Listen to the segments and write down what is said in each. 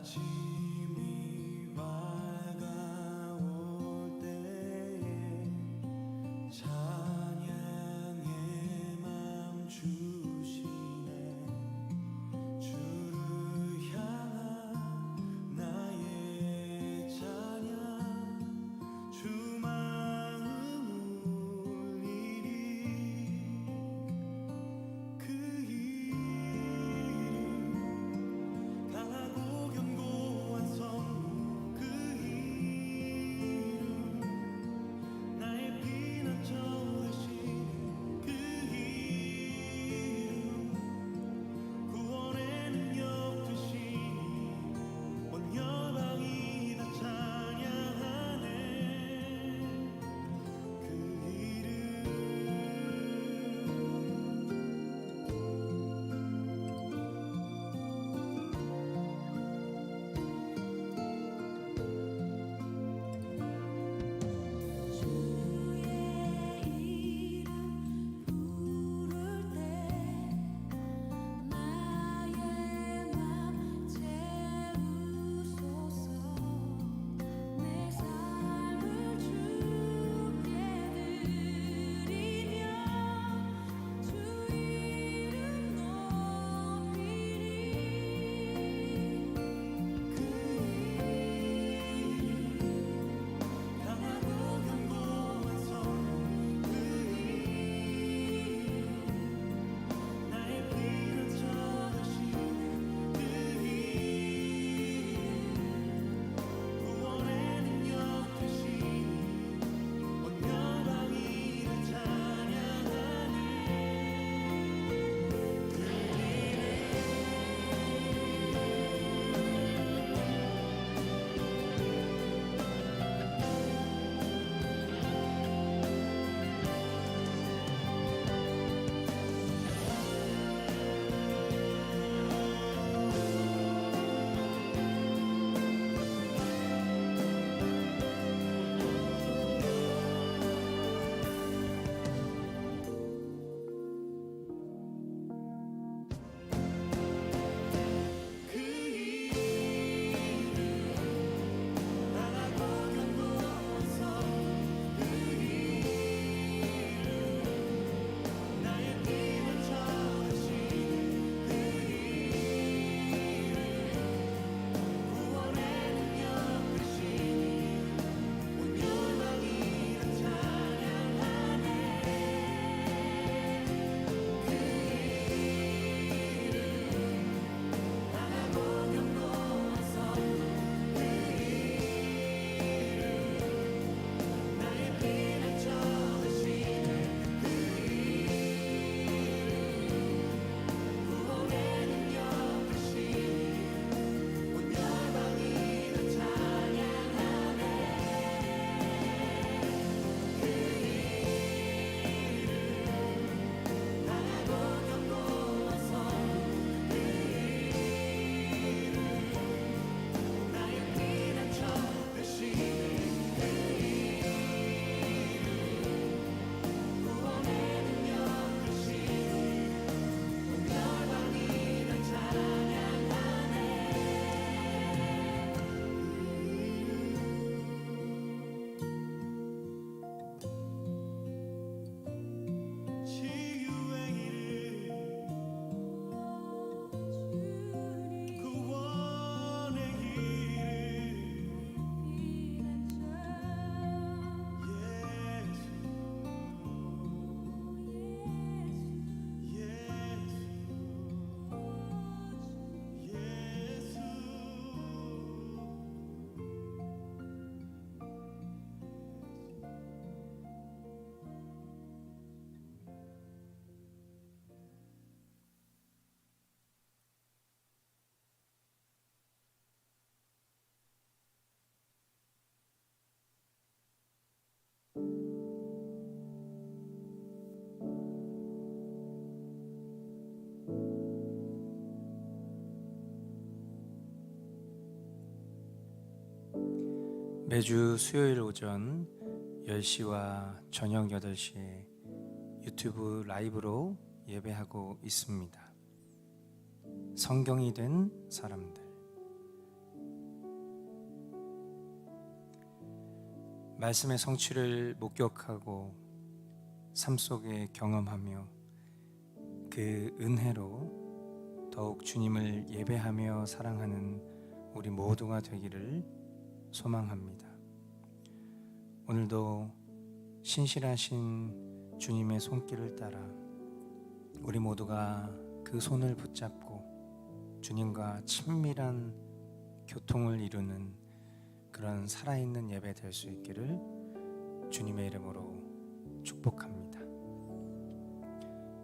아침이 밝아올 때에 찬양의 맘 주시네. 주를 향한 나의 찬양, 주 마음 울리리. 그 이름 강하고 견고한 성문, 그 이름 나의 피난처 되시네. 그 이름 구원의 능력 되시니 온 열방이 다 찬양하네. 그 이름 주의 이름 부를 때 나의 맘 채우소서. 내 삶을 주께 드리며 주 이름 높이리. 그 이름 강하고 견고한 성문, 그 이름 나의 피난처 되시네. 그 이름 구원의 능력 되시니 온 열방이 다 찬양하네. 그 이름 강하고 견고한 성문, 그 이름 나의 피난처 되시네. 그 이름 구원의 능력 되시니 온 열방이 다 찬양하네. 그 이름 강하고 견고한 성문, 그 이름 나의 피난처 되시네. 그 이름 구원의 능력 되시니 온 열방이 다 찬양하네. 그 이름 강하고 견고한 성문, 그 이름 나의 피난처 되시네. 그 이름 구원의 능력 되시니 온 열방이 다 찬양하네. 치유의 이름 구원의 이름 예수 매주 수요일 오전 10시와 저녁 8시에 유튜브 라이브로 예배하고 있습니다. 성경이 된 사람들, 말씀의 성취를 목격하고 삶 속에 경험하며 그 은혜로 더욱 주님을 예배하며 사랑하는 우리 모두가 되기를 소망합니다. 오늘도 신실하신 주님의 손길을 따라 우리 모두가 그 손을 붙잡고 주님과 친밀한 교통을 이루는 그런 살아있는 예배 될 수 있기를 주님의 이름으로 축복합니다.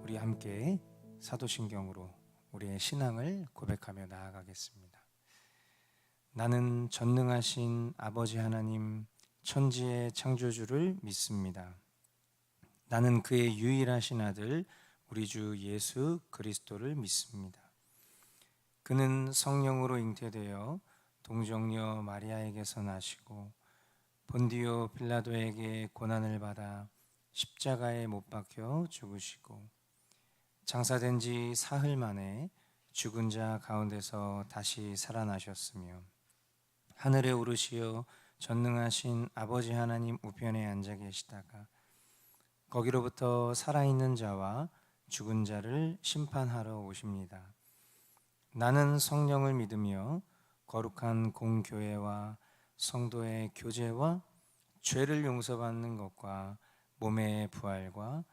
우리 함께 사도신경으로 우리의 신앙을 고백하며 나아가겠습니다. 나는 전능하신 아버지 하나님 천지의 창조주를 믿습니다. 나는 그의 유일하신 아들 우리 주 예수 그리스도를 믿습니다. 그는 성령으로 잉태되어 동정녀 마리아에게서 나시고 본디오 빌라도에게 고난을 받아 십자가에 못 박혀 죽으시고 장사된 지 사흘 만에 죽은 자 가운데서 다시 살아나셨으며 하늘에 오르시어 전능하신 아버지 하나님 우편에 앉아 계시다가 거기로부터 살아있는 자와 죽은 자를 심판하러 오십니다. 나는 성령을 믿으며 거룩한 공교회와 성도의 교제와 죄를 용서받는 것과 몸의 부활과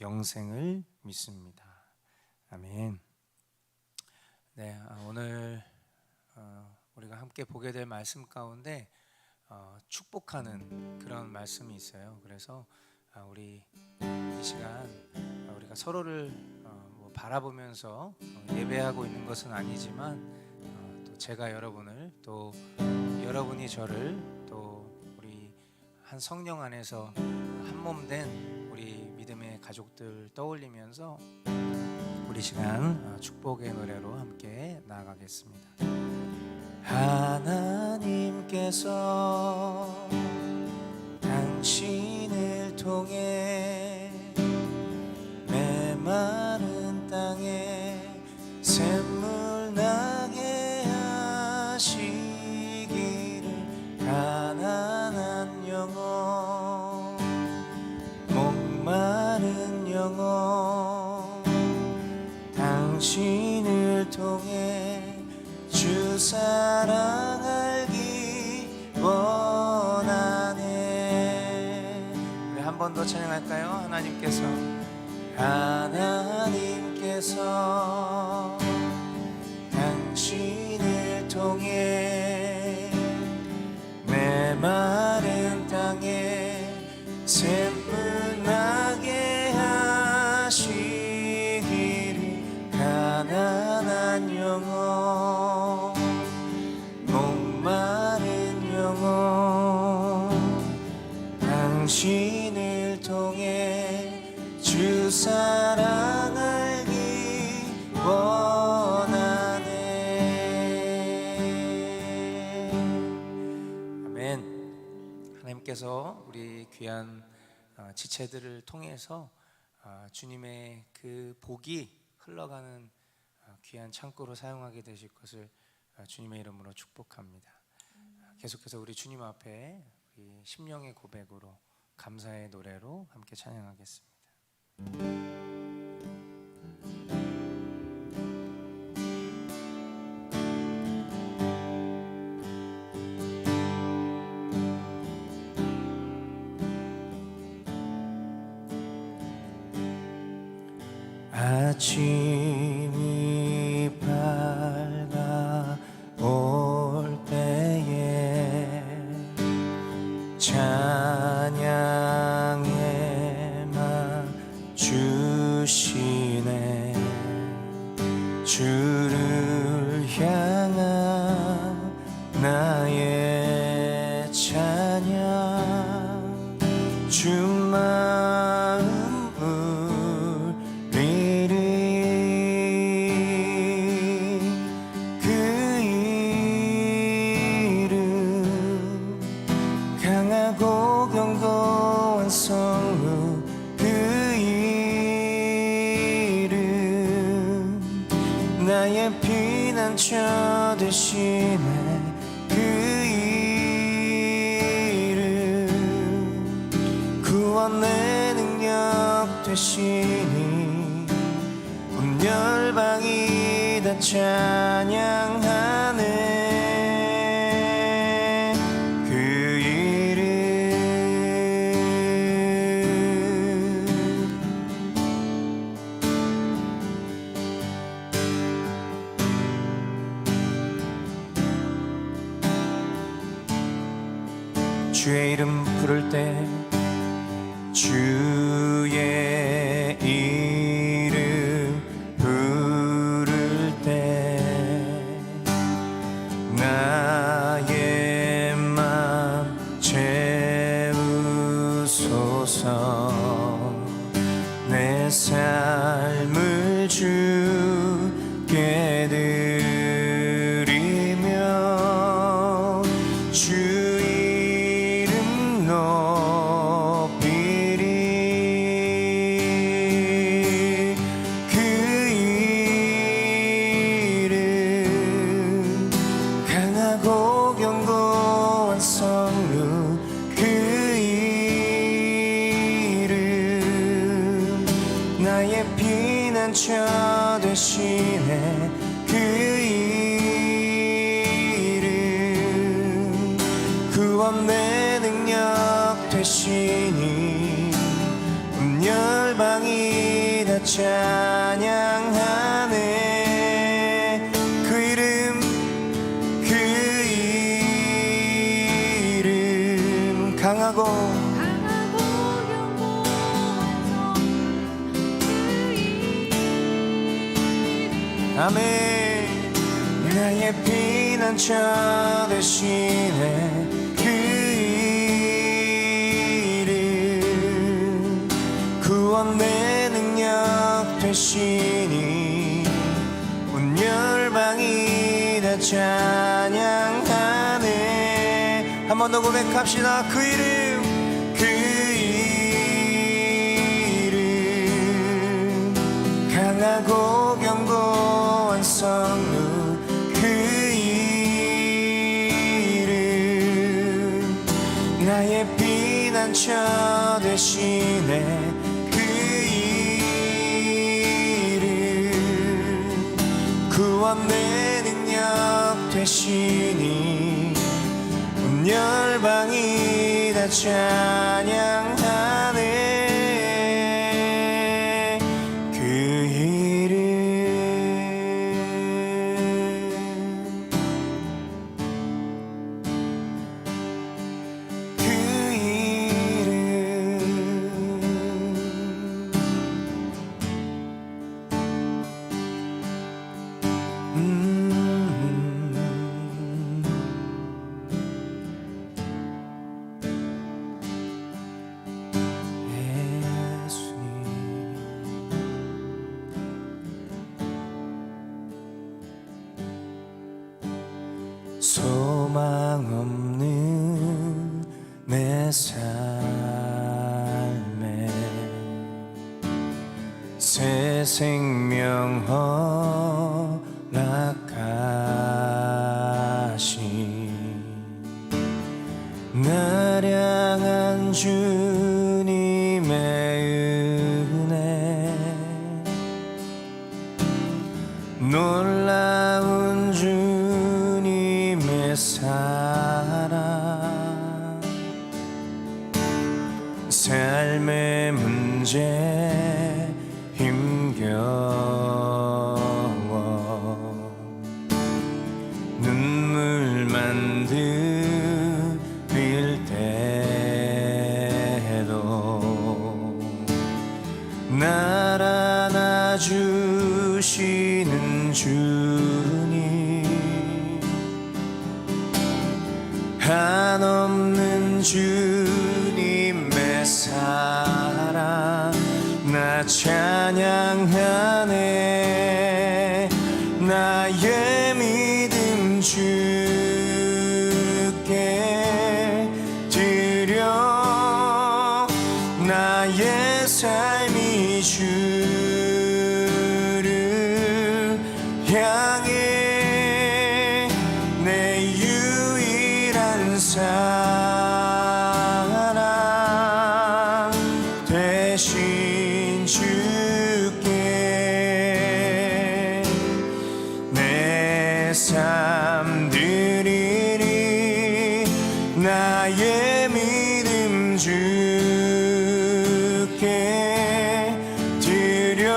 영생을 믿습니다. 아멘. 네, 오늘 우리가 함께 보게 될 말씀 가운데 축복하는 그런 말씀이 있어요. 그래서 우리 이 시간 우리가 서로를 바라보면서 예배하고 있는 것은 아니지만 또 제가 여러분을 또 여러분이 저를 또 우리 한 성령 안에서 한 몸 된 우리 믿음의 가족들 떠올리면서 우리 시간 축복의 노래로 함께 나아가겠습니다. 하나님께서 당신을 통해 메마른 땅에 샘물 나게 하시기를 가난한 영혼 목마른 영혼 당신을 통해 주 사랑 알기 원하네. 우리 한 번 더 찬양할까요? 하나님께서 당신을 통해 메마른 땅에 샘물 나게 하시기를 가난한 영혼 목마른 영혼 당신을 통해 주 사랑 알기 원하네. 아멘. 하나님께서 우리 귀한 지체들을 통해서 주님의 그 복이 흘러가는 귀한 창고로 사용하게 되실 것을 주님의 이름으로 축복합니다. 계속해서 우리 주님 앞에 우리 심령의 고백으로 감사의 노래로 함께 찬양하겠습니다. 아침이 밝아 올 때에 찬양에만 주시네. 주를 향한 나의 찬양 주 마음 나의 피난처 되시네. 그 이름 되시니 온 열방이 다 찬양하네 그 이름 주의 이름 부를 때 주의 이름 부를 때 나의 맘 채우소서 내 삶을 주께 드리며 주 이름 높이리 그 이름 강하고 견고한 성루 그 이름 나의 피난처 되시네 그 이름 구원의 능력 되시니 온 열방이 다 찬양하네 그 이름 그 이름 강하고 견고한 성그 이름 아멘 나의 피난처 되시네 그 이름 구원의 능력 되시니 온 열방이 다 찬양하네 한 번 더 고백합시다 그 이름 그 이름 강하고 견고한 성루 그 이름 나의 피난처 되시네 그 이름 구원의 능력 되시니 온 열방이 다 찬양하네 그 이름 그 이름 소망 없는 내 삶에 새 생명 허락하신 날 향한 주님의 은혜 놀라운 주님의 사랑 삶의 문제 힘겨워 눈물만 들릴 때도 날 안아주시는 주님 한없는 주님의 사랑 나 찬양하네 나의 믿음 주께 드려 나의 삶이 주를 향해 내 유일한 사랑 대신 나의 믿음 주께 드려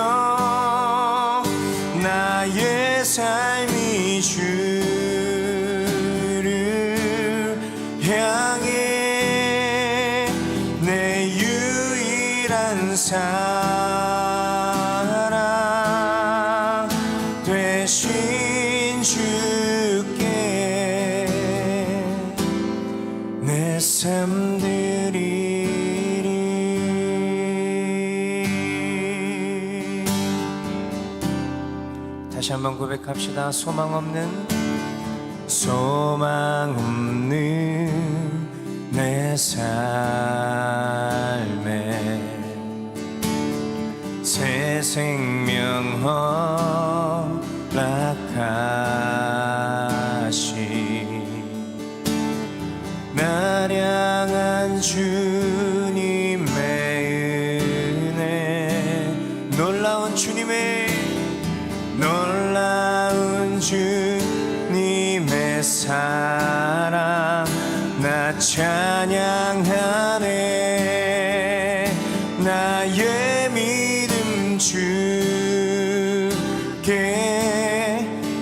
나의 삶이 주를 향해 내 유일한 사랑 되신 주께 내 삶 드리리. 다시 한번 고백합시다. 소망 없는 내 삶에 새 생명 허락하시 날 향한 주님의 은혜 놀라운 주님의 사랑 나 찬양하네. 나의 믿음 주께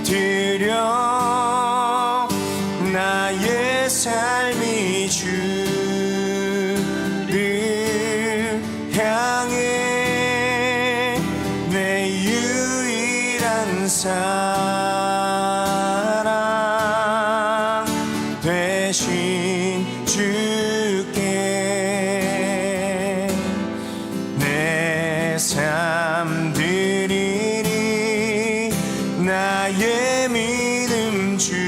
드려 나의 삶이 주를 향해 내 유일한 사랑 되신 주께 내 삶 드리리. 나의 믿음 주께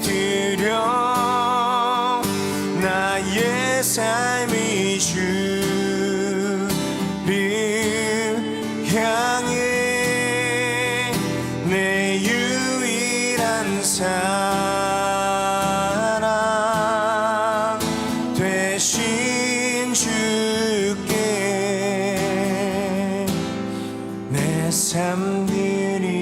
드려 나의 삶이 주를 향해 내 유일한 사랑 되신 주께 내 삶 드리리.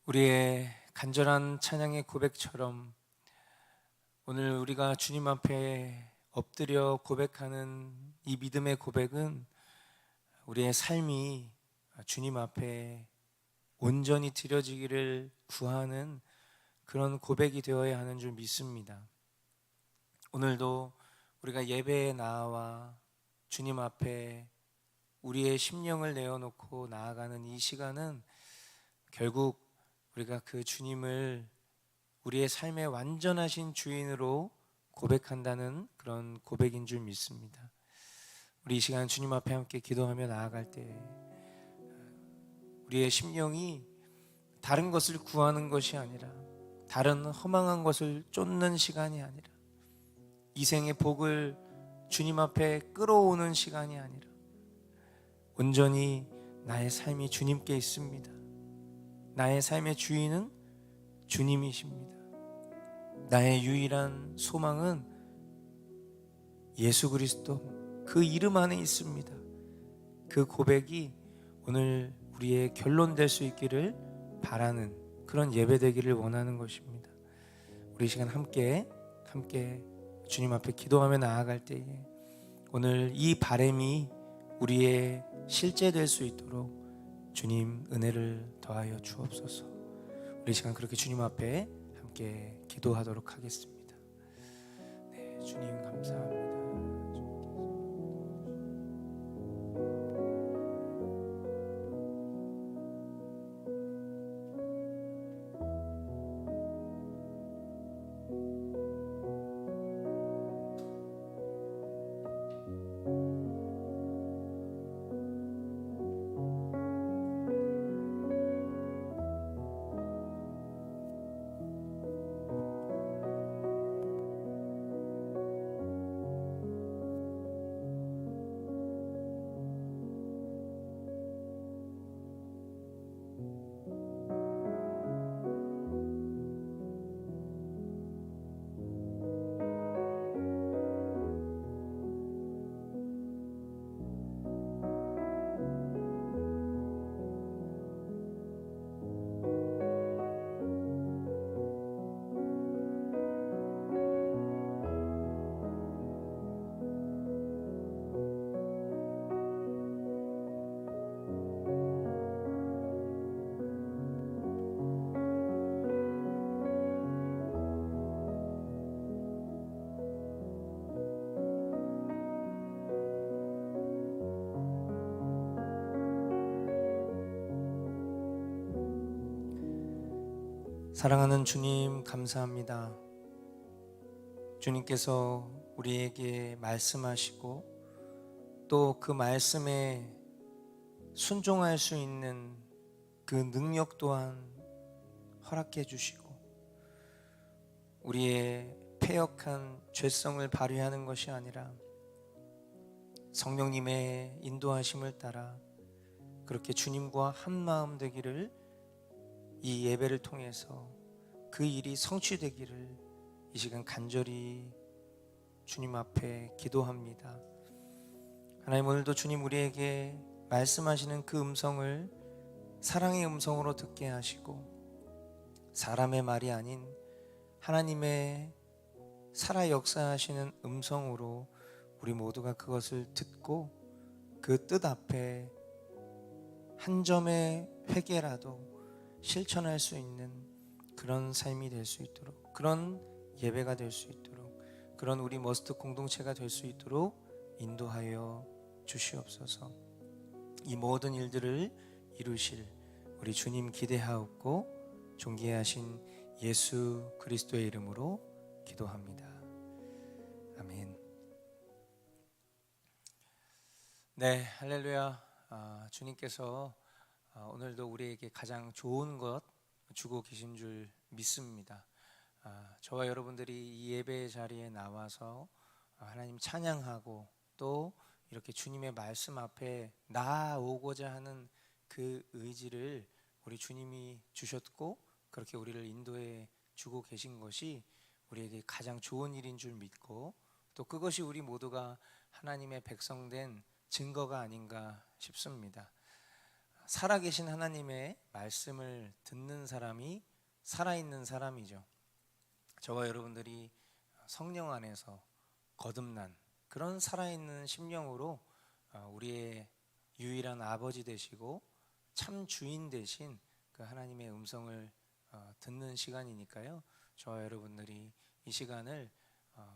우리의 간절한 찬양의 고백처럼 오늘 우리가 주님 앞에 엎드려 고백하는 이 믿음의 고백은 우리의 삶이 주님 앞에 온전히 드려지기를 구하는 그런 고백이 되어야 하는 줄 믿습니다. 오늘도 우리가 예배에 나와 주님 앞에 우리의 심령을 내어놓고 나아가는 이 시간은 결국 우리가 그 주님을 우리의 삶의 완전하신 주인으로 고백한다는 그런 고백인 줄 믿습니다. 우리 이 시간 주님 앞에 함께 기도하며 나아갈 때 우리의 심령이 다른 것을 구하는 것이 아니라 다른 허망한 것을 쫓는 시간이 아니라 이 생의 복을 주님 앞에 끌어오는 시간이 아니라 온전히 나의 삶이 주님께 있습니다. 나의 삶의 주인은 주님이십니다. 나의 유일한 소망은 예수 그리스도 그 이름 안에 있습니다. 그 고백이 오늘 우리의 결론 될 수 있기를 바라는 그런 예배 되기를 원하는 것입니다. 우리 이 시간 함께 주님 앞에 기도하며 나아갈 때에 오늘 이 바람이 우리의 실제 될 수 있도록 주님 은혜를 더하여 주옵소서. 우리 이 시간 그렇게 주님 앞에 함께 기도하도록 하겠습니다. 네, 주님 감사합니다. 사랑하는 주님, 감사합니다. 주님께서 우리에게 말씀하시고 또 그 말씀에 순종할 수 있는 그 능력 또한 허락해 주시고 우리의 패역한 죄성을 발휘하는 것이 아니라 성령님의 인도하심을 따라 그렇게 주님과 한 마음 되기를, 이 예배를 통해서 그 일이 성취되기를 이 시간 간절히 주님 앞에 기도합니다. 하나님, 오늘도 주님 우리에게 말씀하시는 그 음성을 사랑의 음성으로 듣게 하시고 사람의 말이 아닌 하나님의 살아 역사하시는 음성으로 우리 모두가 그것을 듣고 그 뜻 앞에 한 점의 회개라도 실천할 수 있는 그런 삶이 될 수 있도록, 그런 예배가 될 수 있도록, 그런 우리 머스트 공동체가 될 수 있도록 인도하여 주시옵소서. 이 모든 일들을 이루실 우리 주님 기대하옵고 존귀하신 예수 그리스도의 이름으로 기도합니다. 아멘. 네, 할렐루야. 주님께서 오늘도 우리에게 가장 좋은 것 주고 계신 줄 믿습니다. 저와 여러분들이 이 예배 자리에 나와서 하나님 찬양하고 또 이렇게 주님의 말씀 앞에 나아오고자 하는 그 의지를 우리 주님이 주셨고 그렇게 우리를 인도해 주고 계신 것이 우리에게 가장 좋은 일인 줄 믿고, 또 그것이 우리 모두가 하나님의 백성된 증거가 아닌가 싶습니다. 살아계신 하나님의 말씀을 듣는 사람이 살아있는 사람이죠. 저와 여러분들이 성령 안에서 거듭난 그런 살아있는 심령으로 우리의 유일한 아버지 되시고 참 주인 되신 그 하나님의 음성을 듣는 시간이니까요. 저와 여러분들이 이 시간을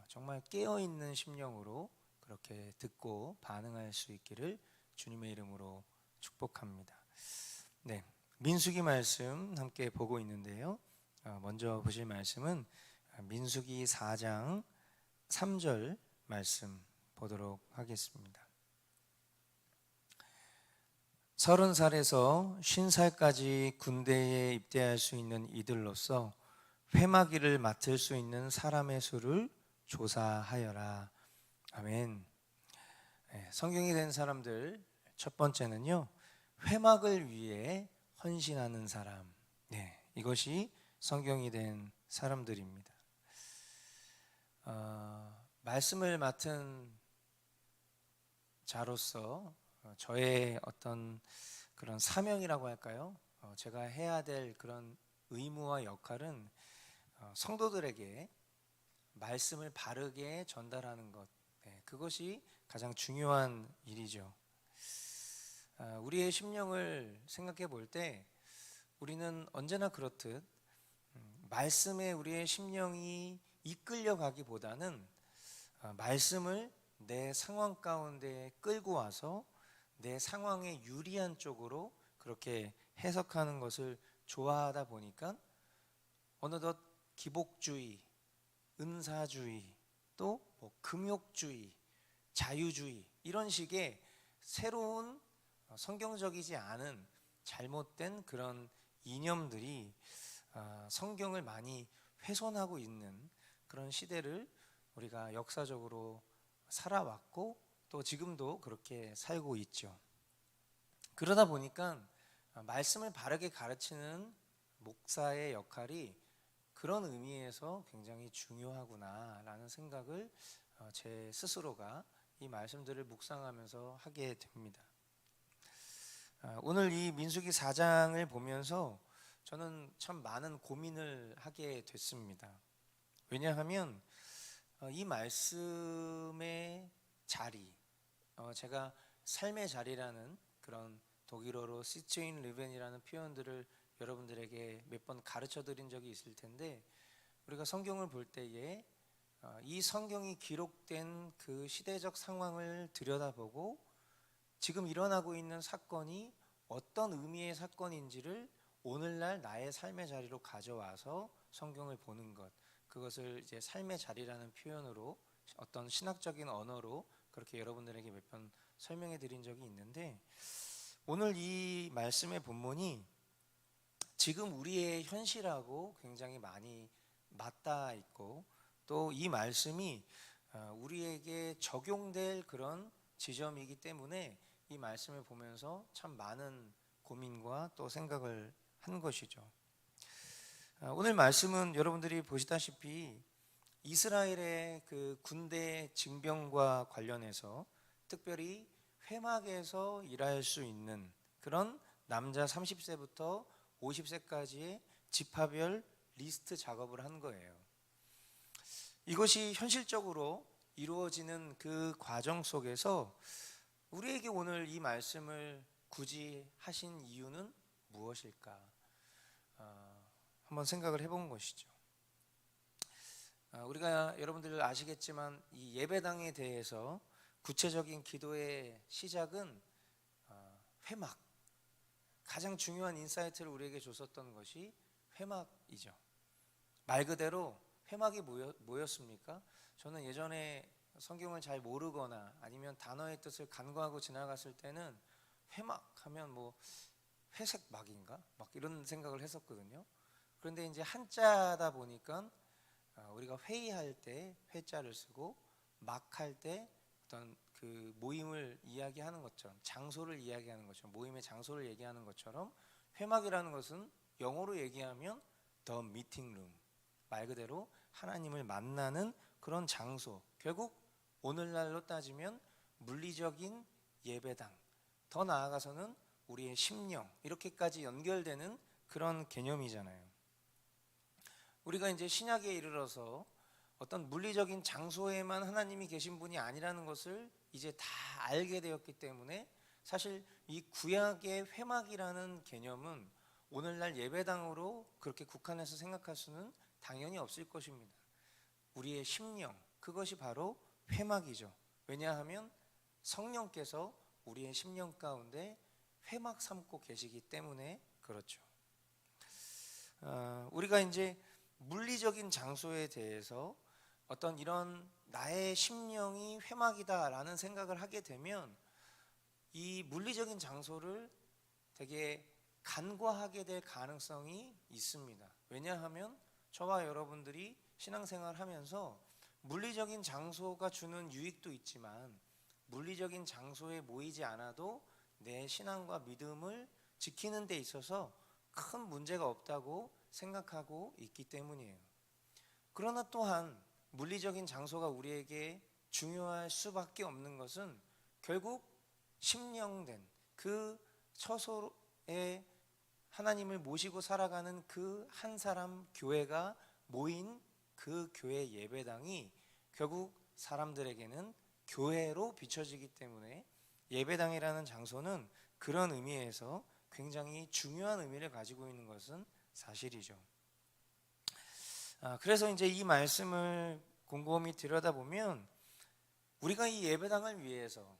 정말 깨어있는 심령으로 그렇게 듣고 반응할 수 있기를 주님의 이름으로 축복합니다. 네, 민수기 말씀 함께 보고 있는데요. 먼저 보실 말씀은 민수기 4장 3절 말씀 보도록 하겠습니다. 30살에서 50살까지 군대에 입대할 수 있는 이들로서 회마기를 맡을 수 있는 사람의 수를 조사하여라. 아멘. 성경이 된 사람들 첫 번째는요, 회막을 위해 헌신하는 사람. 이것이 성경이 된 사람들입니다. 말씀을 맡은 자로서 저의 어떤 그런 사명이라고 할까요? 제가 해야 될 그런 의무와 역할은 성도들에게 말씀을 바르게 전달하는 것, 그것이 가장 중요한 일이죠. 우리의 심령을 생각해 볼 때 우리는 언제나 그렇듯 말씀에 우리의 심령이 이끌려 가기보다는 말씀을 내 상황 가운데 끌고 와서 내 상황에 유리한 쪽으로 그렇게 해석하는 것을 좋아하다 보니까 어느덧 기복주의, 은사주의, 또 금욕주의, 자유주의, 이런 식의 새로운 성경적이지 않은 잘못된 그런 이념들이 성경을 많이 훼손하고 있는 그런 시대를 우리가 역사적으로 살아왔고 또 지금도 그렇게 살고 있죠. 그러다 보니까 말씀을 바르게 가르치는 목사의 역할이 그런 의미에서 굉장히 중요하구나라는 생각을 제 스스로가 이 말씀들을 묵상하면서 하게 됩니다. 오늘 이 민수기 4장을 보면서 저는 참 많은 고민을 하게 됐습니다. 왜냐하면 이 말씀의 자리, 제가 삶의 자리라는 그런 독일어로 시츠인 리벤이라는 표현들을 여러분들에게 몇 번 가르쳐 드린 적이 있을 텐데, 우리가 성경을 볼 때에 이 성경이 기록된 그 시대적 상황을 들여다보고 지금 일어나고 있는 사건이 어떤 의미의 사건인지를 오늘날 나의 삶의 자리로 가져와서 성경을 보는 것, 그것을 이제 삶의 자리라는 표현으로 어떤 신학적인 언어로 그렇게 여러분들에게 몇 번 설명해 드린 적이 있는데, 오늘 이 말씀의 본문이 지금 우리의 현실하고 굉장히 많이 맞닿아 있고, 또 이 말씀이 우리에게 적용될 그런 지점이기 때문에 이 말씀을 보면서 참 많은 고민과 또 생각을 한 것이죠. 오늘 말씀은 여러분들이 보시다시피 이스라엘의 그 군대 징병과 관련해서 특별히 회막에서 일할 수 있는 그런 남자 30세부터 50세까지의 지파별 리스트 작업을 한 거예요. 이것이 현실적으로 이루어지는 그 과정 속에서 우리에게 오늘 이 말씀을 굳이 하신 이유는 무엇일까? 한번 생각을 해본 것이죠. 우리가 여러분들 아시겠지만 이 예배당에 대해서 구체적인 기도의 시작은 회막, 가장 중요한 인사이트를 우리에게 줬었던 것이 회막이죠. 말 그대로 회막이 뭐였습니까? 저는 예전에 성경을 잘 모르거나 아니면 단어의 뜻을 간과하고 지나갔을 때는 회막 하면 뭐 회색 막인가? 막 이런 생각을 했었거든요. 그런데 이제 한자다 보니까 우리가 회의할 때 회자를 쓰고 막할 때 어떤 그 모임을 이야기하는 것처럼, 장소를 이야기하는 것처럼, 모임의 장소를 얘기하는 것처럼 회막이라는 것은 영어로 얘기하면 the meeting room, 말 그대로 하나님을 만나는 그런 장소, 결국 오늘날로 따지면 물리적인 예배당, 더 나아가서는 우리의 심령, 이렇게까지 연결되는 그런 개념이잖아요. 우리가 이제 신약에 이르러서 어떤 물리적인 장소에만 하나님이 계신 분이 아니라는 것을 이제 다 알게 되었기 때문에 사실 이 구약의 회막이라는 개념은 오늘날 예배당으로 그렇게 국한해서 생각할 수는 당연히 없을 것입니다. 우리의 심령, 그것이 바로 회막이죠. 왜냐하면 성령께서 우리의 심령 가운데 회막 삼고 계시기 때문에 그렇죠. 우리가 이제 물리적인 장소에 대해서 어떤 이런 나의 심령이 회막이다라는 생각을 하게 되면 이 물리적인 장소를 되게 간과하게 될 가능성이 있습니다. 왜냐하면 저와 여러분들이 신앙생활을 하면서 물리적인 장소가 주는 유익도 있지만 물리적인 장소에 모이지 않아도 내 신앙과 믿음을 지키는 데 있어서 큰 문제가 없다고 생각하고 있기 때문이에요. 그러나 또한 물리적인 장소가 우리에게 중요할 수밖에 없는 것은 결국 심령된 그 처소에 하나님을 모시고 살아가는 그 한 사람 교회가 모인 그 교회 예배당이 결국 사람들에게는 교회로 비춰지기 때문에 예배당이라는 장소는 그런 의미에서 굉장히 중요한 의미를 가지고 있는 것은 사실이죠. 그래서 이제 이 말씀을 곰곰이 들여다보면 우리가 이 예배당을 위해서,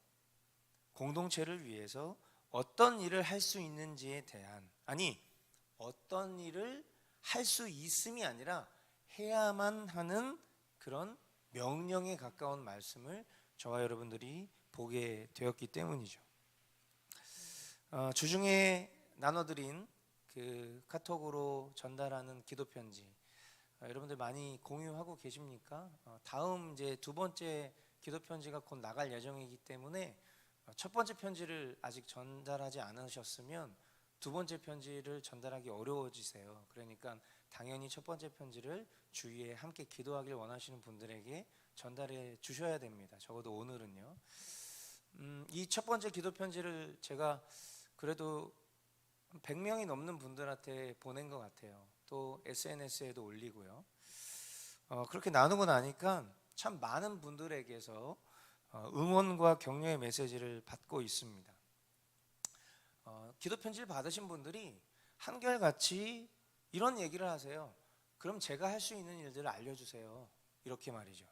공동체를 위해서 어떤 일을 할 수 있는지에 대한, 아니 어떤 일을 할 수 있음이 아니라 해야만 하는 그런 명령에 가까운 말씀을 저와 여러분들이 보게 되었기 때문이죠. 주중에 나눠드린 그 카톡으로 전달하는 기도편지, 여러분들 많이 공유하고 계십니까? 다음 이제 두 번째 기도편지가 곧 나갈 예정이기 때문에 첫 번째 편지를 아직 전달하지 않으셨으면 두 번째 편지를 전달하기 어려워지세요. 그러니까 당연히 첫 번째 편지를 주위에 함께 기도하길 원하시는 분들에게 전달해 주셔야 됩니다. 적어도 오늘은요. 이 첫 번째 기도 편지를 제가 그래도 100명이 넘는 분들한테 보낸 것 같아요. 또 SNS에도 올리고요. 그렇게 나누고 나니까 참 많은 분들에게서 응원과 격려의 메시지를 받고 있습니다. 기도 편지를 받으신 분들이 한결같이 이런 얘기를 하세요. 그럼 제가 할 수 있는 일들을 알려주세요. 이렇게 말이죠.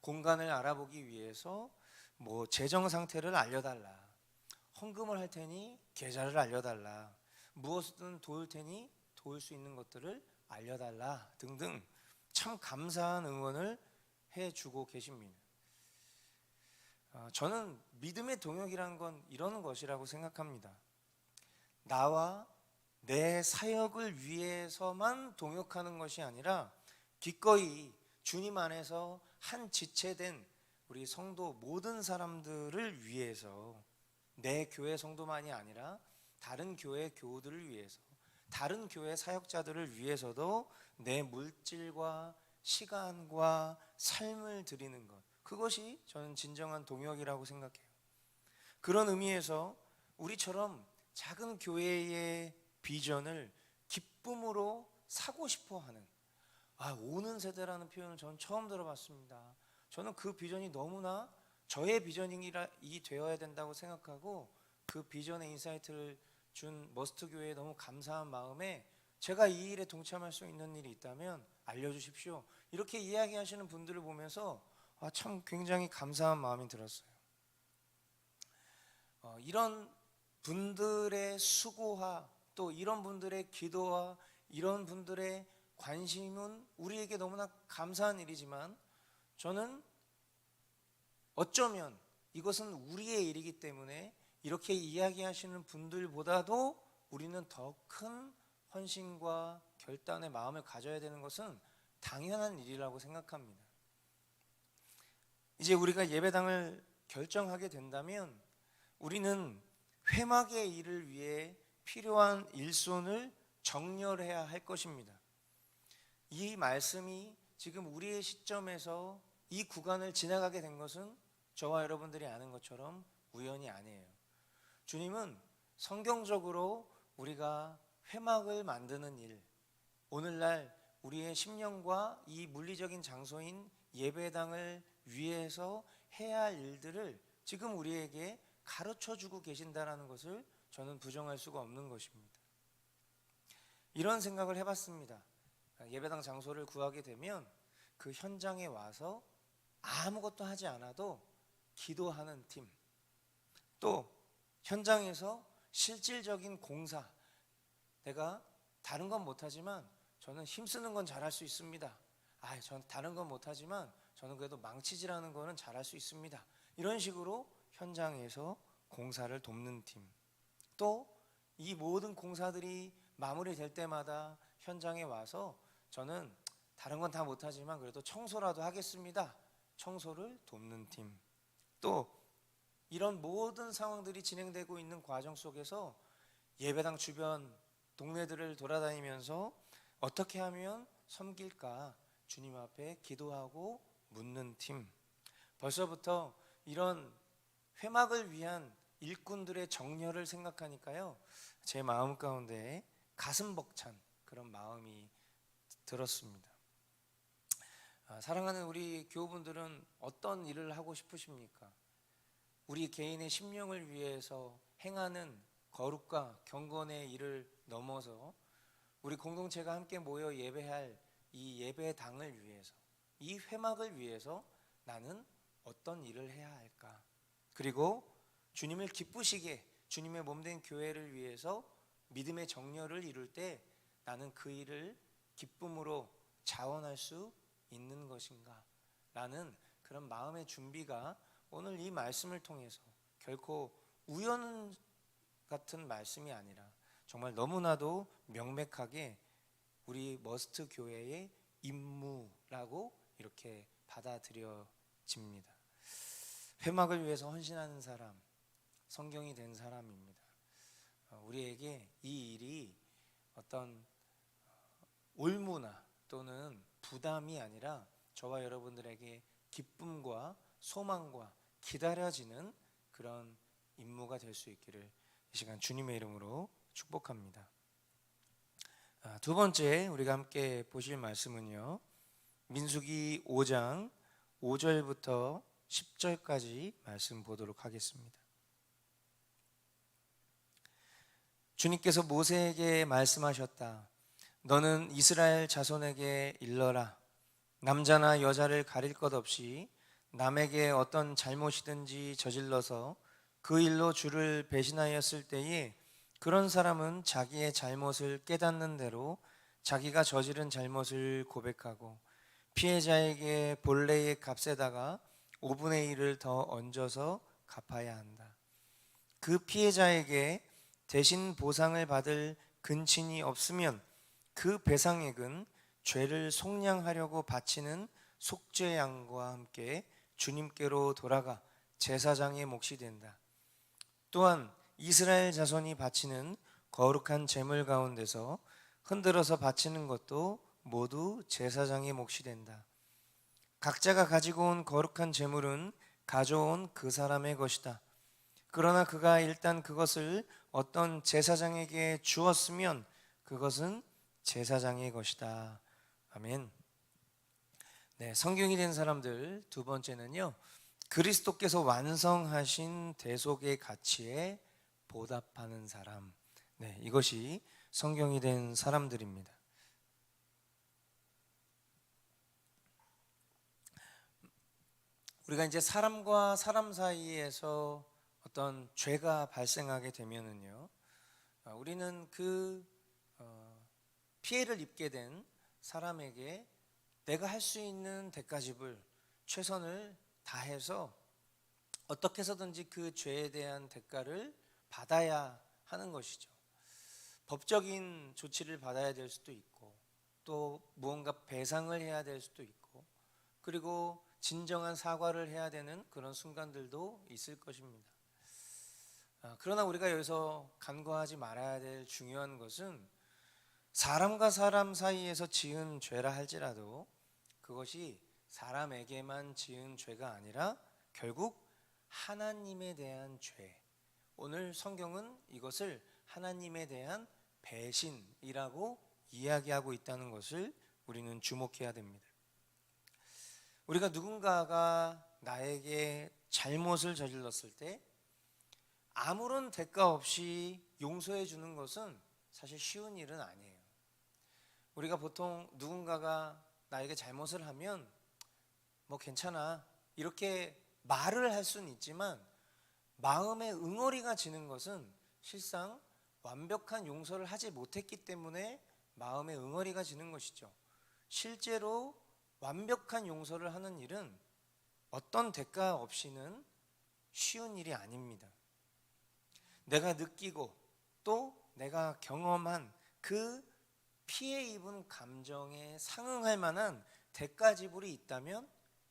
공간을 알아보기 위해서 뭐 재정 상태를 알려달라, 헌금을 할 테니 계좌를 알려달라, 무엇이든 도울 테니 도울 수 있는 것들을 알려달라 등등 참 감사한 응원을 해주고 계십니다. 저는 믿음의 동역이라는 건 이런 것이라고 생각합니다. 나와 내 사역을 위해서만 동역하는 것이 아니라 기꺼이 주님 안에서 한 지체된 우리 성도 모든 사람들을 위해서, 내 교회 성도만이 아니라 다른 교회 교우들을 위해서, 다른 교회 사역자들을 위해서도 내 물질과 시간과 삶을 드리는 것, 그것이 저는 진정한 동역이라고 생각해요. 그런 의미에서 우리처럼 작은 교회의 비전을 기쁨으로 사고 싶어 하는, 오는 세대라는 표현을 저는 처음 들어봤습니다. 저는 그 비전이 너무나 저의 비전이 되어야 된다고 생각하고, 그 비전의 인사이트를 준 머스트 교회에 너무 감사한 마음에 제가 이 일에 동참할 수 있는 일이 있다면 알려주십시오, 이렇게 이야기하시는 분들을 보면서 참 굉장히 감사한 마음이 들었어요. 이런 분들의 수고와 또 이런 분들의 기도와 이런 분들의 관심은 우리에게 너무나 감사한 일이지만, 저는 어쩌면 이것은 우리의 일이기 때문에 이렇게 이야기하시는 분들보다도 우리는 더 큰 헌신과 결단의 마음을 가져야 되는 것은 당연한 일이라고 생각합니다. 이제 우리가 예배당을 결정하게 된다면 우리는 회막의 일을 위해 필요한 일손을 정렬해야 할 것입니다. 이 말씀이 지금 우리의 시점에서 이 구간을 지나가게 된 것은 저와 여러분들이 아는 것처럼 우연이 아니에요. 주님은 성경적으로 우리가 회막을 만드는 일, 오늘날 우리의 심령과 이 물리적인 장소인 예배당을 위해서 해야 할 일들을 지금 우리에게 가르쳐주고 계신다는 것을 저는 부정할 수가 없는 것입니다. 이런 생각을 해봤습니다. 예배당 장소를 구하게 되면 그 현장에 와서 아무것도 하지 않아도 기도하는 팀, 또 현장에서 실질적인 공사, 내가 다른 건 못하지만 저는 힘쓰는 건 잘할 수 있습니다. 저는 다른 건 못하지만 저는 그래도 망치질하는 거는 잘할 수 있습니다. 이런 식으로 현장에서 공사를 돕는 팀, 또 이 모든 공사들이 마무리될 때마다 현장에 와서 저는 다른 건 다 못하지만 그래도 청소라도 하겠습니다, 청소를 돕는 팀, 또 이런 모든 상황들이 진행되고 있는 과정 속에서 예배당 주변 동네들을 돌아다니면서 어떻게 하면 섬길까 주님 앞에 기도하고 묻는 팀, 벌써부터 이런 회막을 위한 일꾼들의 정렬을 생각하니까요, 제 마음 가운데 가슴 벅찬 그런 마음이 들었습니다. 사랑하는 우리 교우분들은 어떤 일을 하고 싶으십니까? 우리 개인의 심령을 위해서 행하는 거룩과 경건의 일을 넘어서 우리 공동체가 함께 모여 예배할 이 예배당을 위해서, 이 회막을 위해서 나는 어떤 일을 해야 할까? 그리고 주님을 기쁘시게, 주님의 몸된 교회를 위해서 믿음의 정렬을 이룰 때 나는 그 일을 기쁨으로 자원할 수 있는 것인가? 라는 그런 마음의 준비가 오늘 이 말씀을 통해서 결코 우연 같은 말씀이 아니라 정말 너무나도 명백하게 우리 머스트 교회의 임무라고 이렇게 받아들여집니다. 회막을 위해서 헌신하는 사람, 성경이 된 사람입니다. 우리에게 이 일이 어떤 올무나 또는 부담이 아니라 저와 여러분들에게 기쁨과 소망과 기다려지는 그런 임무가 될 수 있기를 이 시간 주님의 이름으로 축복합니다. 두 번째 우리가 함께 보실 말씀은요, 민수기 5장 5절부터 10절까지 말씀 보도록 하겠습니다. 주님께서 모세에게 말씀하셨다. 너는 이스라엘 자손에게 일러라. 남자나 여자를 가릴 것 없이 남에게 어떤 잘못이든지 저질러서 그 일로 주를 배신하였을 때에 그런 사람은 자기의 잘못을 깨닫는 대로 자기가 저지른 잘못을 고백하고 피해자에게 본래의 값에다가 5분의 1을 더 얹어서 갚아야 한다. 그 피해자에게 대신 보상을 받을 근친이 없으면 그 배상액은 죄를 속량하려고 바치는 속죄양과 함께 주님께로 돌아가 제사장의 몫이 된다. 또한 이스라엘 자손이 바치는 거룩한 제물 가운데서 흔들어서 바치는 것도 모두 제사장의 몫이 된다. 각자가 가지고 온 거룩한 제물은 가져온 그 사람의 것이다. 그러나 그가 일단 그것을 어떤 제사장에게 주었으면 그것은 제사장의 것이다. 아멘. 네, 성경이 된 사람들 두 번째는요, 그리스도께서 완성하신 대속의 가치에 보답하는 사람. 네, 이것이 성경이 된 사람들입니다. 우리가 이제 사람과 사람 사이에서 어떤 죄가 발생하게 되면은요, 우리는 그 피해를 입게 된 사람에게 내가 할 수 있는 대가집을 최선을 다해서 어떻게 해서든지 그 죄에 대한 대가를 받아야 하는 것이죠. 법적인 조치를 받아야 될 수도 있고, 또 무언가 배상을 해야 될 수도 있고, 그리고 진정한 사과를 해야 되는 그런 순간들도 있을 것입니다. 그러나 우리가 여기서 간과하지 말아야 될 중요한 것은 사람과 사람 사이에서 지은 죄라 할지라도 그것이 사람에게만 지은 죄가 아니라 결국 하나님에 대한 죄. 오늘 성경은 이것을 하나님에 대한 배신이라고 이야기하고 있다는 것을 우리는 주목해야 됩니다. 우리가 누군가가 나에게 잘못을 저질렀을 때 아무런 대가 없이 용서해 주는 것은 사실 쉬운 일은 아니에요. 우리가 보통 누군가가 나에게 잘못을 하면 뭐 괜찮아 이렇게 말을 할 수는 있지만 마음의 응어리가 지는 것은 실상 완벽한 용서를 하지 못했기 때문에 마음의 응어리가 지는 것이죠. 실제로 완벽한 용서를 하는 일은 어떤 대가 없이는 쉬운 일이 아닙니다. 내가 느끼고 또 내가 경험한 그 피해 입은 감정에 상응할 만한 대가 지불이 있다면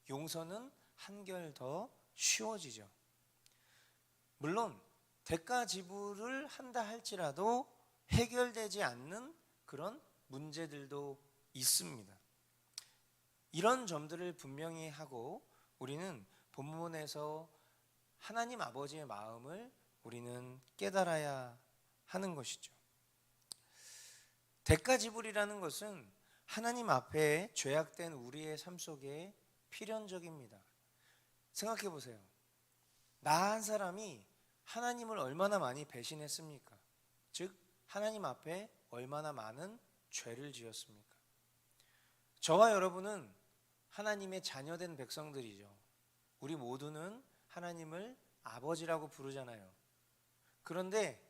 용서는 한결 더 쉬워지죠. 물론 대가 지불을 한다 할지라도 해결되지 않는 그런 문제들도 있습니다. 이런 점들을 분명히 하고 우리는 본문에서 하나님 아버지의 마음을 우리는 깨달아야 하는 것이죠. 대가 지불이라는 것은 하나님 앞에 죄악된 우리의 삶 속에 필연적입니다. 생각해 보세요. 나 한 사람이 하나님을 얼마나 많이 배신했습니까? 즉 하나님 앞에 얼마나 많은 죄를 지었습니까? 저와 여러분은 하나님의 자녀된 백성들이죠. 우리 모두는 하나님을 아버지라고 부르잖아요. 그런데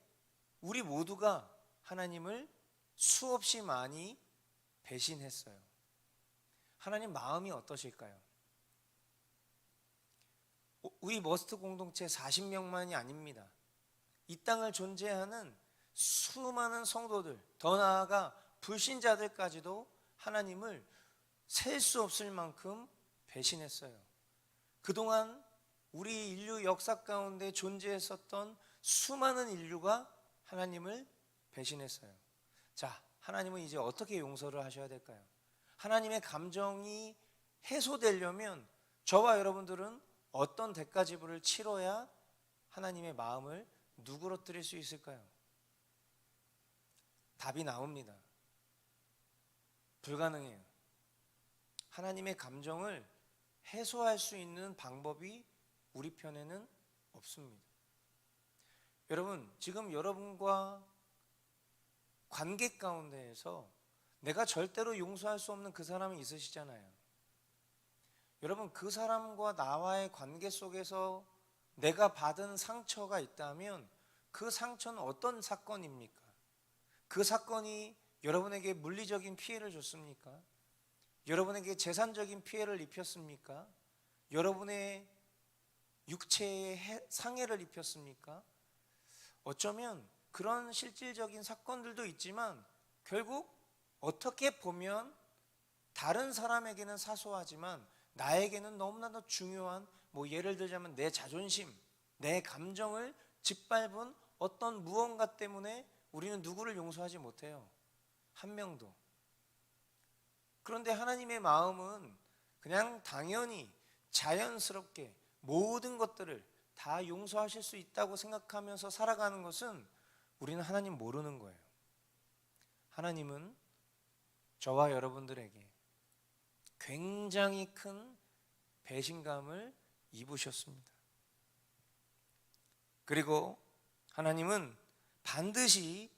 우리 모두가 하나님을 수없이 많이 배신했어요. 하나님 마음이 어떠실까요? 우리 머스트 공동체 40명만이 아닙니다. 이 땅을 존재하는 수많은 성도들, 더 나아가 불신자들까지도 하나님을 셀 수 없을 만큼 배신했어요. 그동안 우리 인류 역사 가운데 존재했었던 수많은 인류가 하나님을 배신했어요. 자, 하나님은 이제 어떻게 용서를 하셔야 될까요? 하나님의 감정이 해소되려면 저와 여러분들은 어떤 대가 지불을 치러야 하나님의 마음을 누그러뜨릴 수 있을까요? 답이 나옵니다. 불가능해요. 하나님의 감정을 해소할 수 있는 방법이 우리 편에는 없습니다. 여러분, 지금 여러분과 관계 가운데에서 내가 절대로 용서할 수 없는 그 사람이 있으시잖아요. 여러분, 그 사람과 나와의 관계 속에서 내가 받은 상처가 있다면 그 상처는 어떤 사건입니까? 그 사건이 여러분에게 물리적인 피해를 줬습니까? 여러분에게 재산적인 피해를 입혔습니까? 여러분의 육체에 상해를 입혔습니까? 어쩌면 그런 실질적인 사건들도 있지만 결국 어떻게 보면 다른 사람에게는 사소하지만 나에게는 너무나도 중요한, 예를 들자면 내 자존심, 내 감정을 짓밟은 어떤 무언가 때문에 우리는 누구를 용서하지 못해요. 한 명도. 그런데 하나님의 마음은 그냥 당연히 자연스럽게 모든 것들을 다 용서하실 수 있다고 생각하면서 살아가는 것은 우리는 하나님 모르는 거예요. 하나님은 저와 여러분들에게 굉장히 큰 배신감을 입으셨습니다. 그리고 하나님은 반드시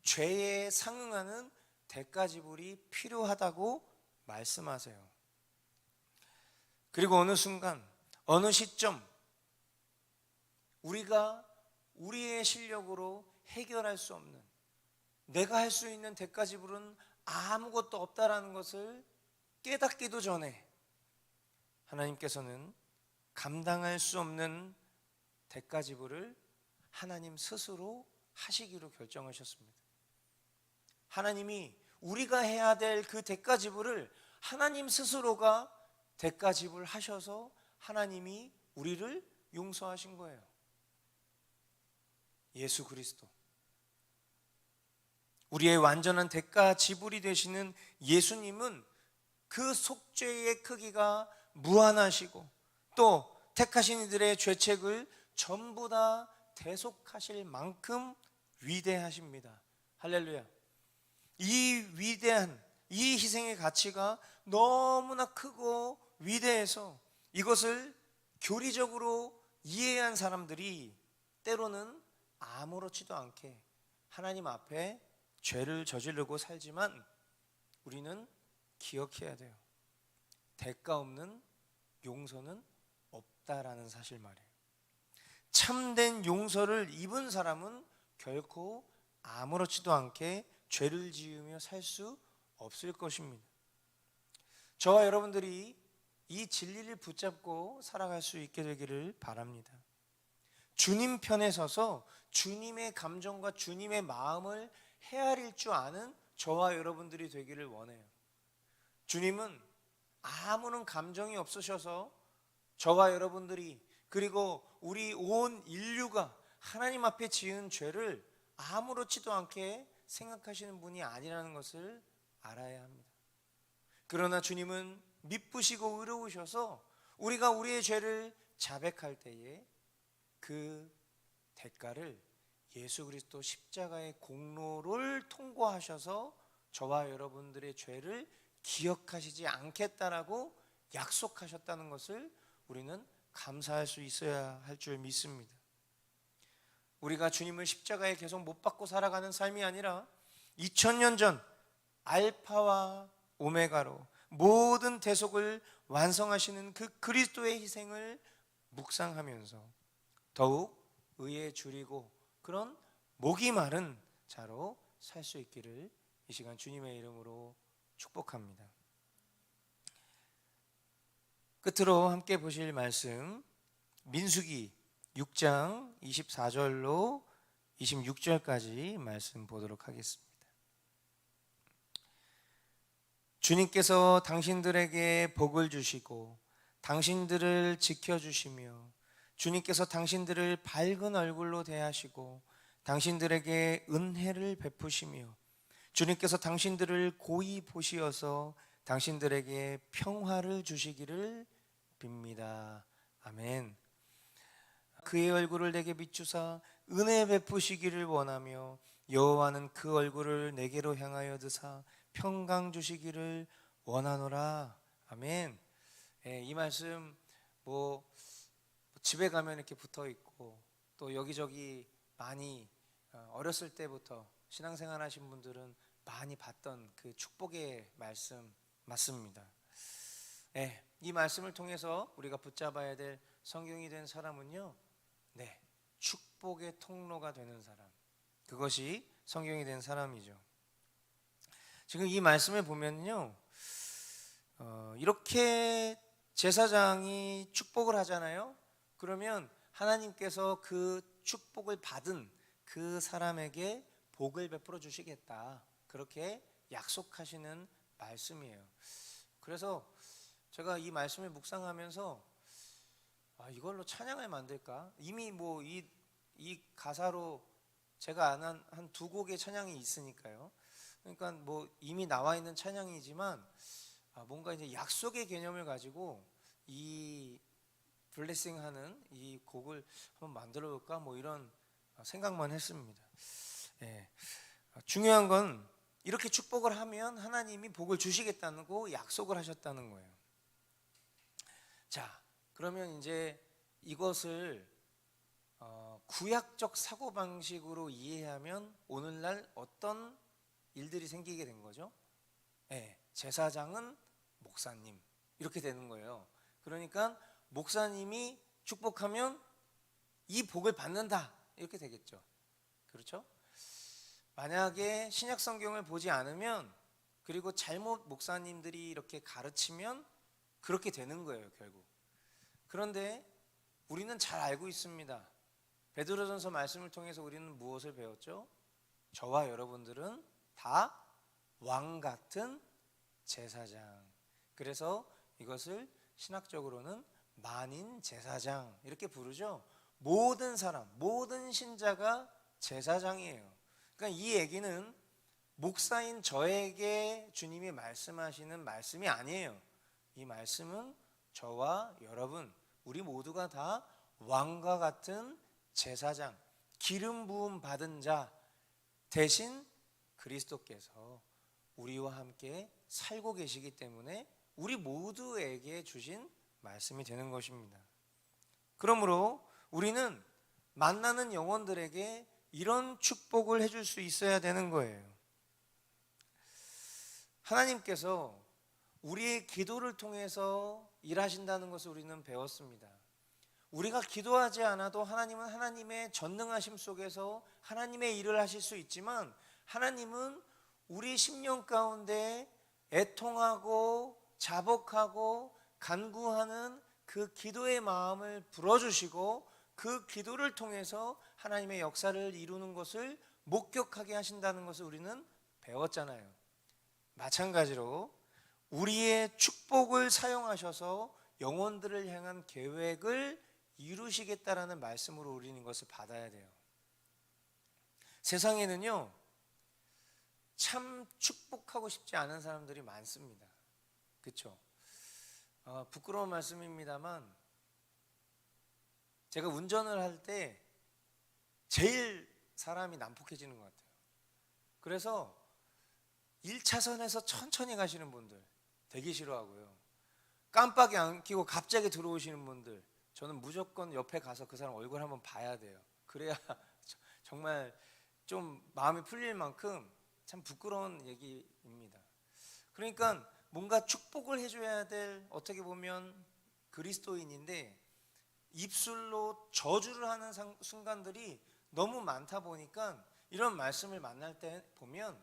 죄에 상응하는 대가 지불이 필요하다고 말씀하세요. 그리고 어느 순간, 어느 시점 우리가 우리의 실력으로 해결할 수 없는, 내가 할 수 있는 대가 지불은 아무것도 없다라는 것을 깨닫기도 전에 하나님께서는 감당할 수 없는 대가 지불을 하나님 스스로 하시기로 결정하셨습니다. 하나님이 우리가 해야 될 그 대가 지불을 하나님 스스로가 대가 지불하셔서 하나님이 우리를 용서하신 거예요. 예수 그리스도, 우리의 완전한 대가 지불이 되시는 예수님은 그 속죄의 크기가 무한하시고 또 택하신 이들의 죄책을 전부 다 대속하실 만큼 위대하십니다. 할렐루야. 이 위대한, 이 희생의 가치가 너무나 크고 위대해서 이것을 교리적으로 이해한 사람들이 때로는 아무렇지도 않게 하나님 앞에 죄를 저지르고 살지만 우리는 기억해야 돼요. 대가 없는 용서는 없다라는 사실 말이에요. 참된 용서를 입은 사람은 결코 아무렇지도 않게 죄를 지으며 살 수 없을 것입니다. 저와 여러분들이 이 진리를 붙잡고 살아갈 수 있게 되기를 바랍니다. 주님 편에 서서 주님의 감정과 주님의 마음을 헤아릴 줄 아는 저와 여러분들이 되기를 원해요. 주님은 아무런 감정이 없으셔서 저와 여러분들이, 그리고 우리 온 인류가 하나님 앞에 지은 죄를 아무렇지도 않게 생각하시는 분이 아니라는 것을 알아야 합니다. 그러나 주님은 미쁘시고 의로우셔서 우리가 우리의 죄를 자백할 때에 그 대가를 예수 그리스도 십자가의 공로를 통과하셔서 저와 여러분들의 죄를 기억하시지 않겠다라고 약속하셨다는 것을 우리는 감사할 수 있어야 할 줄 믿습니다. 우리가 주님을 십자가에 계속 못 박고 살아가는 삶이 아니라 2000년 전 알파와 오메가로 모든 대속을 완성하시는 그 그리스도의 희생을 묵상하면서 더욱 의에 줄이고 그런 목이 마른 자로 살 수 있기를 이 시간 주님의 이름으로 축복합니다. 끝으로 함께 보실 말씀, 민수기 6장 24절로 26절까지 말씀 보도록 하겠습니다. 주님께서 당신들에게 복을 주시고 당신들을 지켜주시며 주님께서 당신들을 밝은 얼굴로 대하시고 당신들에게 은혜를 베푸시며 주님께서 당신들을 고이 보시어서 당신들에게 평화를 주시기를 빕니다. 아멘. 그의 얼굴을 내게 비추사 은혜 베푸시기를 원하며 여호와는 그 얼굴을 내게로 향하여 드사 평강 주시기를 원하노라. 아멘. 이 말씀 집에 가면 이렇게 붙어 있고 또 여기저기 많이 어렸을 때부터 신앙생활 하신 분들은 많이 봤던 그 축복의 말씀 맞습니다. 이 말씀을 통해서 우리가 붙잡아야 될 성경이 된 사람은요, 축복의 통로가 되는 사람, 그것이 성경이 된 사람이죠. 지금 이 말씀을 보면요, 이렇게 제사장이 축복을 하잖아요. 그러면 하나님께서 그 축복을 받은 그 사람에게 복을 베풀어 주시겠다, 그렇게 약속하시는 말씀이에요. 그래서 제가 이 말씀을 묵상하면서 이걸로 찬양을 만들까? 이미 뭐 이 가사로 제가 아는 한 두 곡의 찬양이 있으니까요. 그러니까 뭐 이미 나와 있는 찬양이지만 뭔가 이제 약속의 개념을 가지고 이 블레싱하는 이 곡을 한번 만들어 볼까, 뭐 이런 생각만 했습니다. 예. 중요한 건 이렇게 축복을 하면 하나님이 복을 주시겠다는 거 약속을 하셨다는 거예요. 자, 그러면 이제 이것을 구약적 사고방식으로 이해하면 오늘날 어떤 일들이 생기게 된 거죠? 네, 제사장은 목사님, 이렇게 되는 거예요. 그러니까 목사님이 축복하면 이 복을 받는다, 이렇게 되겠죠. 그렇죠? 만약에 신약 성경을 보지 않으면, 그리고 잘못 목사님들이 이렇게 가르치면 그렇게 되는 거예요, 결국. 그런데 우리는 잘 알고 있습니다. 베드로전서 말씀을 통해서 우리는 무엇을 배웠죠? 저와 여러분들은 다 왕 같은 제사장. 그래서 이것을 신학적으로는 만인 제사장, 이렇게 부르죠. 모든 사람, 모든 신자가 제사장이에요. 그러니까 이 얘기는 목사인 저에게 주님이 말씀하시는 말씀이 아니에요. 이 말씀은 저와 여러분, 우리 모두가 다 왕과 같은 제사장, 기름 부음 받은 자, 대신 그리스도께서 우리와 함께 살고 계시기 때문에 우리 모두에게 주신 말씀이 되는 것입니다. 그러므로 우리는 만나는 영혼들에게 이런 축복을 해줄 수 있어야 되는 거예요. 하나님께서 우리의 기도를 통해서 일하신다는 것을 우리는 배웠습니다. 우리가 기도하지 않아도 하나님은 하나님의 전능하심 속에서 하나님의 일을 하실 수 있지만, 하나님은 우리 심령 가운데 애통하고 자복하고 간구하는 그 기도의 마음을 불어주시고 그 기도를 통해서 하나님의 역사를 이루는 것을 목격하게 하신다는 것을 우리는 배웠잖아요. 마찬가지로 우리의 축복을 사용하셔서 영혼들을 향한 계획을 이루시겠다라는 말씀으로 우리는 이것을 받아야 돼요. 세상에는요, 참 축복하고 싶지 않은 사람들이 많습니다. 그렇죠? 부끄러운 말씀입니다만 제가 운전을 할 때 제일 사람이 난폭해지는 것 같아요. 그래서 1차선에서 천천히 가시는 분들 되게 싫어하고요. 깜빡이 안 켜고 갑자기 들어오시는 분들, 저는 무조건 옆에 가서 그 사람 얼굴 한번 봐야 돼요. 그래야 정말 좀 마음이 풀릴 만큼 참 부끄러운 얘기입니다. 그러니까 뭔가 축복을 해줘야 될, 어떻게 보면 그리스도인인데 입술로 저주를 하는 순간들이 너무 많다 보니까 이런 말씀을 만날 때 보면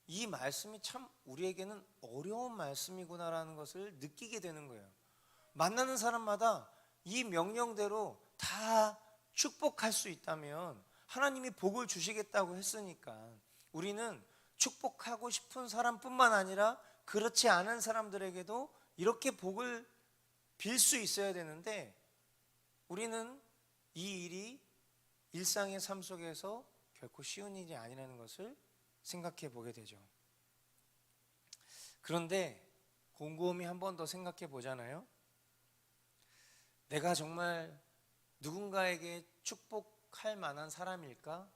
이 말씀이 참 우리에게는 어려운 말씀이구나라는 것을 느끼게 되는 거예요. 만나는 사람마다 이 명령대로 다 축복할 수 있다면 하나님이 복을 주시겠다고 했으니까 우리는 축복하고 싶은 사람뿐만 아니라 그렇지 않은 사람들에게도 이렇게 복을 빌 수 있어야 되는데, 우리는 이 일이 일상의 삶 속에서 결코 쉬운 일이 아니라는 것을 생각해 보게 되죠. 그런데 곰곰이 한 번 더 생각해 보잖아요. 내가 정말 누군가에게 축복할 만한 사람일까?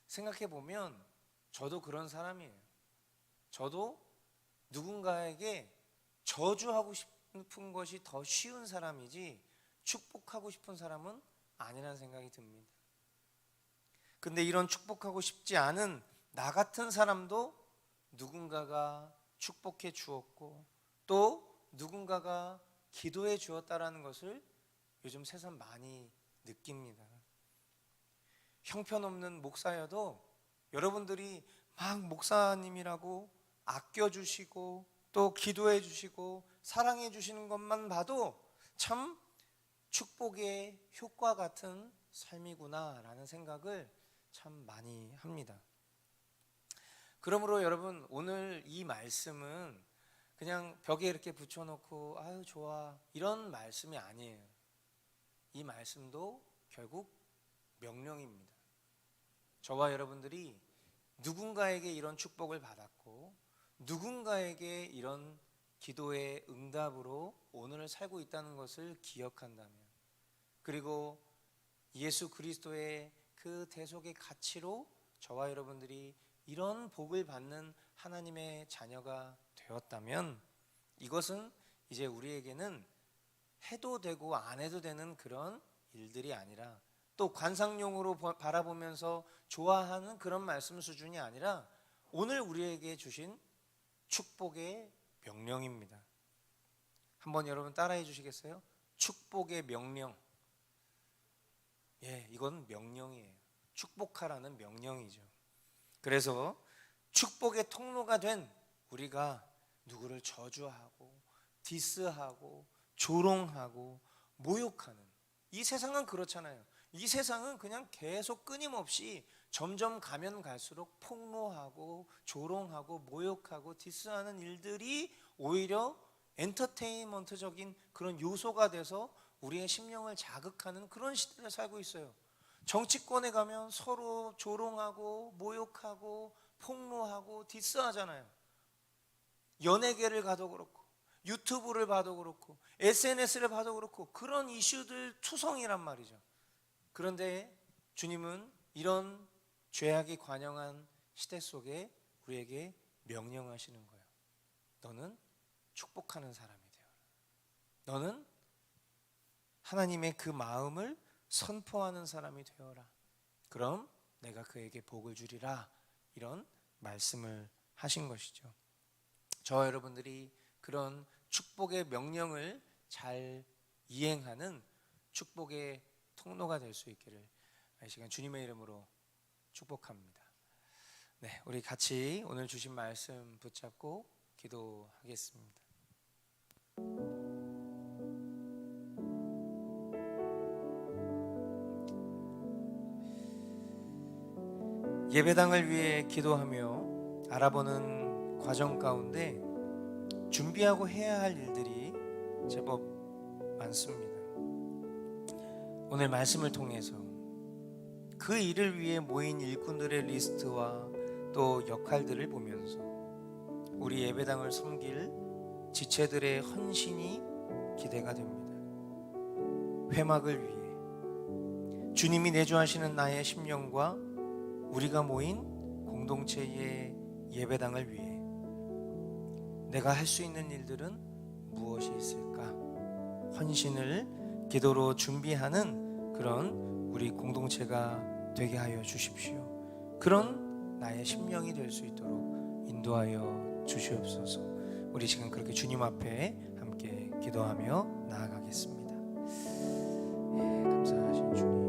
생각해 보면 저도 그런 사람이에요. 저도 누군가에게 저주하고 싶은 것이 더 쉬운 사람이지 축복하고 싶은 사람은 아니라는 생각이 듭니다. 근데 이런 축복하고 싶지 않은 나 같은 사람도 누군가가 축복해 주었고 또 누군가가 기도해 주었다라는 것을 요즘 세상 많이 느낍니다. 형편없는 목사여도 여러분들이 막 목사님이라고 아껴주시고 또 기도해 주시고 사랑해 주시는 것만 봐도 참 축복의 효과 같은 삶이구나라는 생각을 참 많이 합니다. 그러므로 여러분, 오늘 이 말씀은 그냥 벽에 이렇게 붙여놓고 아유 좋아 이런 말씀이 아니에요. 이 말씀도 결국 명령입니다. 저와 여러분들이 누군가에게 이런 축복을 받았고 누군가에게 이런 기도의 응답으로 오늘을 살고 있다는 것을 기억한다면, 그리고 예수 그리스도의 그 대속의 가치로 저와 여러분들이 이런 복을 받는 하나님의 자녀가 되었다면, 이것은 이제 우리에게는 해도 되고 안 해도 되는 그런 일들이 아니라, 또 관상용으로 바라보면서 좋아하는 그런 말씀 수준이 아니라 오늘 우리에게 주신 축복의 명령입니다. 한번 여러분 따라해 주시겠어요? 축복의 명령. 예, 이건 명령이에요. 축복하라는 명령이죠. 그래서 축복의 통로가 된 우리가 누구를 저주하고 디스하고 조롱하고 모욕하는, 이 세상은 그렇잖아요. 이 세상은 그냥 계속 끊임없이 점점 가면 갈수록 폭로하고 조롱하고 모욕하고 디스하는 일들이 오히려 엔터테인먼트적인 그런 요소가 돼서 우리의 심령을 자극하는 그런 시대를 살고 있어요. 정치권에 가면 서로 조롱하고 모욕하고 폭로하고 디스하잖아요. 연예계를 가도 그렇고 유튜브를 봐도 그렇고 SNS를 봐도 그렇고 그런 이슈들 투성이란 말이죠. 그런데 주님은 이런 죄악이 관영한 시대 속에 우리에게 명령하시는 거예요. 너는 축복하는 사람이 되어라. 너는 하나님의 그 마음을 선포하는 사람이 되어라. 그럼 내가 그에게 복을 주리라. 이런 말씀을 하신 것이죠. 저와 여러분들이 그런 축복의 명령을 잘 이행하는 축복의 통로가 될 수 있기를 이 시간 주님의 이름으로 축복합니다. 네, 우리 같이 오늘 주신 말씀 붙잡고 기도하겠습니다. 예배당을 위해 기도하며 알아보는 과정 가운데 준비하고 해야 할 일들이 제법 많습니다. 오늘 말씀을 통해서 그 일을 위해 모인 일꾼들의 리스트와 또 역할들을 보면서 우리 예배당을 섬길 지체들의 헌신이 기대가 됩니다. 회막을 위해 주님이 내주하시는 나의 심령과 우리가 모인 공동체의 예배당을 위해 내가 할 수 있는 일들은 무엇이 있을까? 헌신을 기도로 준비하는 그런 우리 공동체가 되게 하여 주십시오. 그런 나의 심령이 될 수 있도록 인도하여 주시옵소서. 우리 시간 그렇게 주님 앞에 함께 기도하며 나아가겠습니다. 예, 감사하신 주님.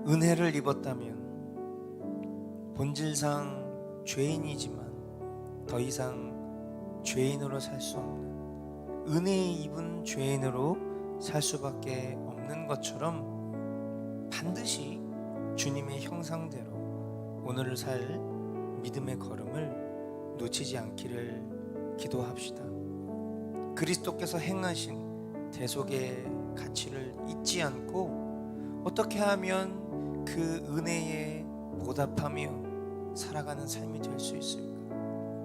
은혜를 입었다면 본질상 죄인이지만 더 이상 죄인으로 살 수 없는, 은혜 입은 죄인으로 살 수밖에 없는 것처럼 반드시 주님의 형상대로 오늘을 살 믿음의 걸음을 놓치지 않기를 기도합시다. 그리스도께서 행하신 대속의 가치를 잊지 않고 어떻게 하면 그 은혜에 보답하며 살아가는 삶이 될 수 있을까?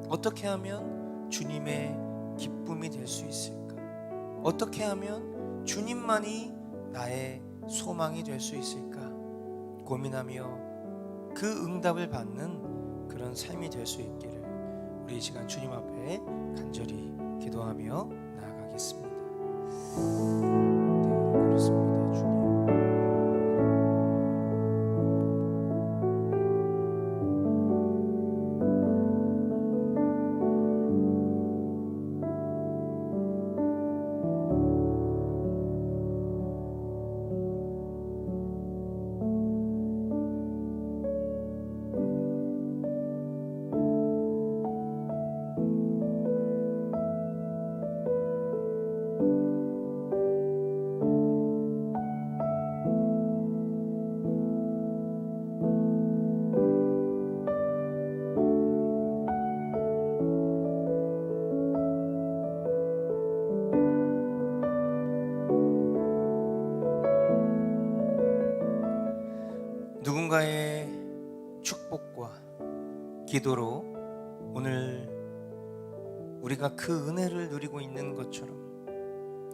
어떻게 하면 주님의 기쁨이 될 수 있을까? 어떻게 하면 주님만이 나의 소망이 될 수 있을까? 고민하며 그 응답을 받는 그런 삶이 될 수 있기를 우리 이 시간 주님 앞에 간절히 기도하며 나아가겠습니다. 네, 그렇습니다. 주님. 누군가의 축복과 기도로 오늘 우리가 그 은혜를 누리고 있는 것처럼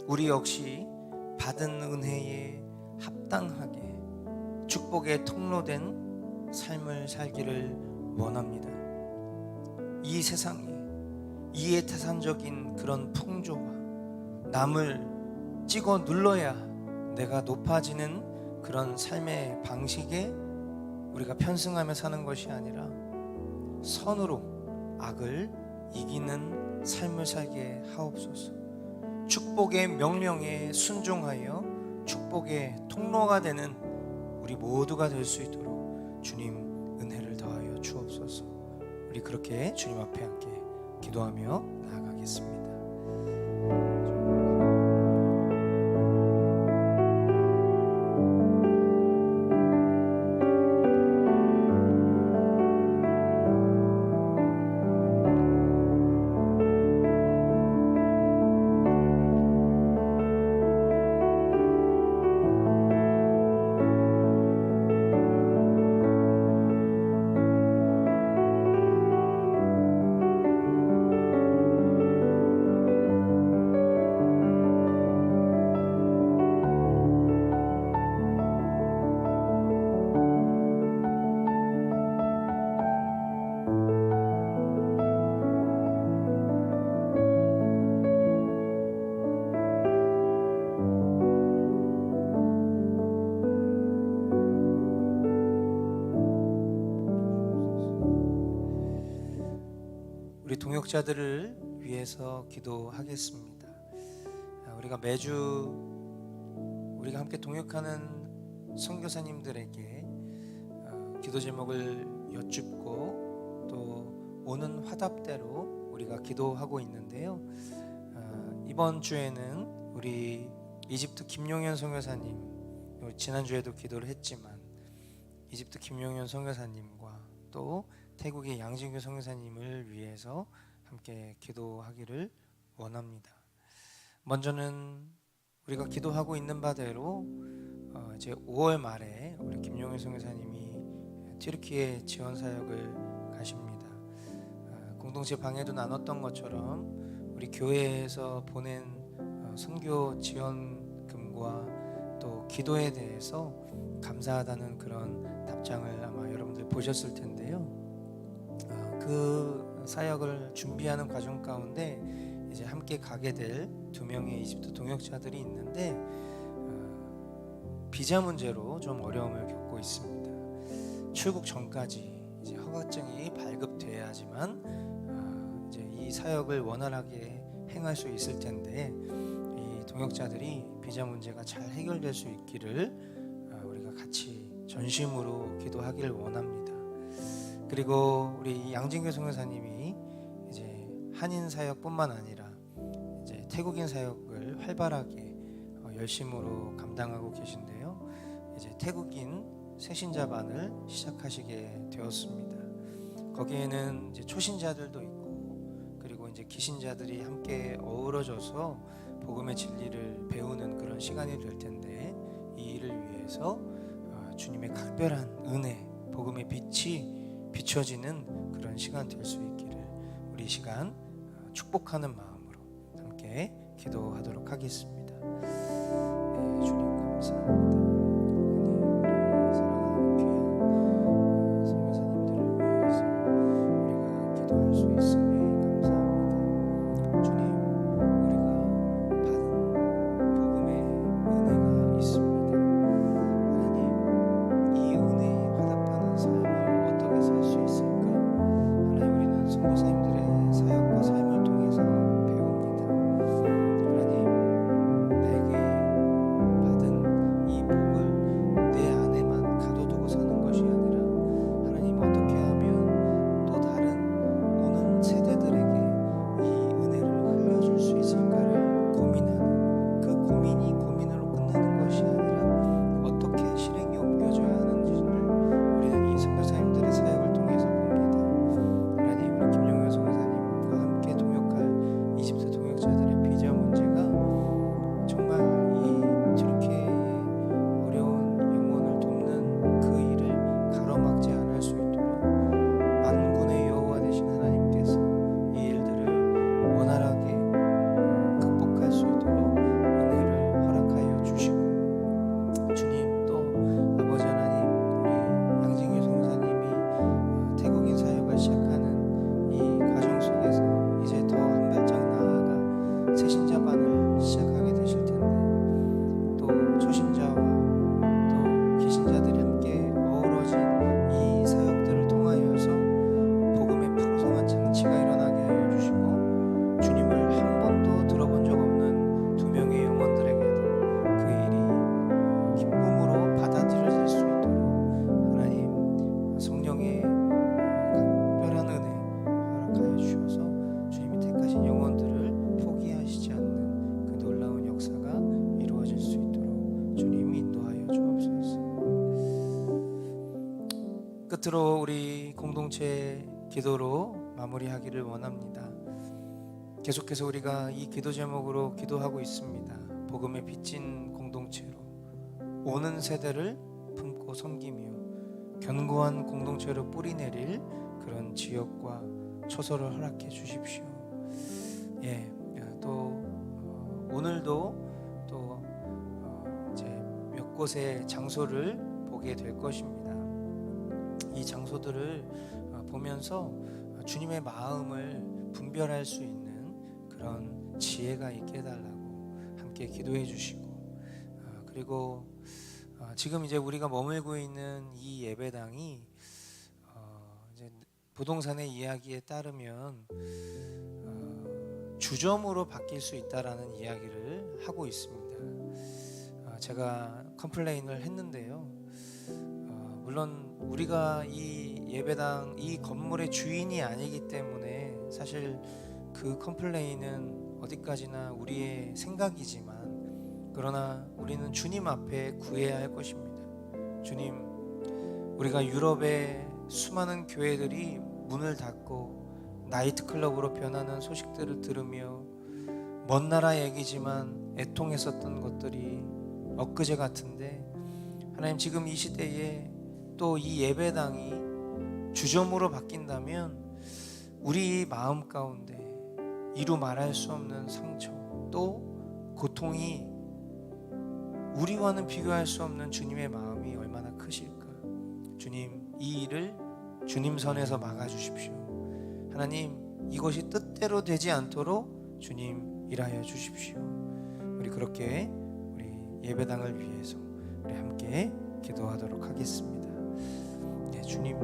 우리 역시 받은 은혜에 합당하게 축복의 통로된 삶을 살기를 원합니다. 이 세상에 이해타산적인 그런 풍조와 남을 찍어 눌러야 내가 높아지는 그런 삶의 방식에 우리가 편승하며 사는 것이 아니라 선으로 악을 이기는 삶을 살게 하옵소서. 축복의 명령에 순종하여 축복의 통로가 되는 우리 모두가 될 수 있도록 주님 은혜를 더하여 주옵소서. 우리 그렇게 주님 앞에 함께 기도하며 나아가겠습니다. 우리 동역자들을 위해서 기도하겠습니다. 우리가 매주 우리가 함께 동역하는 선교사님들에게 기도 제목을 여쭙고 또 오는 화답대로 우리가 기도하고 있는데요. 이번 주에는 우리 이집트 김용현 선교사님, 지난주에도 기도를 했지만 이집트 김용현 선교사님과 또 태국의 양진규 선교사님을 위해서 함께 기도하기를 원합니다. 먼저는 우리가 기도하고 있는 바대로 이제 5월 말에 우리 김용현 선교사님이 튀르키예 지원 사역을 가십니다. 공동체 방에도 나눴던 것처럼 우리 교회에서 보낸 선교 지원금과 또 기도에 대해서 감사하다는 그런 답장을 아마 여러분들 보셨을 텐데요. 그 사역을 준비하는 과정 가운데 이제 함께 가게 될 2명의 이집트 동역자들이 있는데 비자 문제로 좀 어려움을 겪고 있습니다. 출국 전까지 이제 허가증이 발급돼야지만 이제 이 사역을 원활하게 행할 수 있을 텐데 이 동역자들이 비자 문제가 잘 해결될 수 있기를 우리가 같이 전심으로 기도하기를 원합니다. 그리고 우리 양진규 선교사님이 이제 한인 사역뿐만 아니라 이제 태국인 사역을 활발하게 열심으로 감당하고 계신데요. 이제 태국인 새신자반을 시작하시게 되었습니다. 거기에는 이제 초신자들도 있고 그리고 이제 기신자들이 함께 어우러져서 복음의 진리를 배우는 그런 시간이 될 텐데 이 일을 위해서 주님의 각별한 은혜, 복음의 빛이 비춰지는 그런 시간 될 수 있기를 우리 이 시간 축복하는 마음으로 함께 기도하도록 하겠습니다. 네, 주님 감사합니다. 하나님, 우리 사랑하는 귀한 선교사님들을 위해서 우리가 기도할 수 있음에 감사합니다. 주님, 우리가 받은 복음의 은혜가 있습니다. 하나님, 이 은혜에 화답하는 삶을 어떻게 살 수 있을까? 하나님, 우리는 선교사님들의 사역과 삶을 통해서 배웁니다. 하나님, 내게 받은 이 복을 내 안에만 가둬두고 사는 것이 아니라 하나님, 어떻게 하면 또 다른 오는 세대들에게 이 은혜를 흘려줄 수 있을까를 고민하는 그 고민이 고민으로 끝나는 것이 아니라 어떻게 실행에 옮겨져야 하는지를 우리는 이 선교사님들의 사역을 통해서 봅니다. 하나님, 우리 김용현 선교사님과 함께 동역할 20세 동역자들의 비자 문제가 정말 이 저렇게 어려운 영혼을 돕는 그 일을 가로막지 않을 수 있도록 만군의 여호와 되신 하나님께서 이 일들을 원활하게 극복할 수 있도록 은혜를 허락하여 주시고 주님, 또 아버지 하나님, 우리 양진규 선교사님이 태국인 사역을 시작하는 이 과정 속에서 이제 더 한 발짝 나아가 새신자반을 시작하게 되실 텐데 또 초신자와 또 기신자들이 함께 어우러진 이 사역들을 통하여서 복음의 풍성한 장치가 일어나게 하여 주시고 주님을 한 번도 들어본 적 없는 두 명의 영혼들에게도 그 일이 기쁨으로 받아들여질 수 있도록 하나님 성령의 각별한 은혜 허락하여 주셔서 주님이 택하신 영혼들을 포기하시지 않는 그 놀라운 역사가 이루어질 수 있도록 주님이 인도하여 주옵소서. 끝으로 우리 공동체 기도로 마무리하기를 원합니다. 계속해서 우리가 이 기도 제목으로 기도하고 있습니다. 복음의 빚진 공동체로 오는 세대를 품고 섬기며 견고한 공동체로 뿌리내릴 그런 지역과 초소를 허락해 주십시오. 예, 또 오늘도 또 이제 몇 곳의 장소를 보게 될 것입니다. 이 장소들을 보면서 주님의 마음을 분별할 수 있는 그런 지혜가 있게 해달라고 함께 기도해 주시고 그리고 지금 이제 우리가 머물고 있는 이 예배당이 이제 부동산의 이야기에 따르면 주점으로 바뀔 수 있다라는 이야기를 하고 있습니다. 제가 컴플레인을 했는데요. 물론 우리가 이 예배당 이 건물의 주인이 아니기 때문에 사실 그 컴플레인은 어디까지나 우리의 생각이지만 그러나 우리는 주님 앞에 구해야 할 것입니다. 주님, 우리가 유럽의 수많은 교회들이 문을 닫고 나이트클럽으로 변하는 소식들을 들으며 먼 나라 얘기지만 애통했었던 것들이 엊그제 같은데 하나님, 지금 이 시대에 또 이 예배당이 주점으로 바뀐다면 우리 마음 가운데 이루 말할 수 없는 상처 또 고통이 우리와는 비교할 수 없는 주님의 마음이 얼마나 크실까. 주님, 이 일을 주님 선에서 막아주십시오. 하나님, 이것이 뜻대로 되지 않도록 주님 일하여 주십시오. 우리 그렇게 우리 예배당을 위해서 우리 함께 기도하도록 하겠습니다. 네, 주님.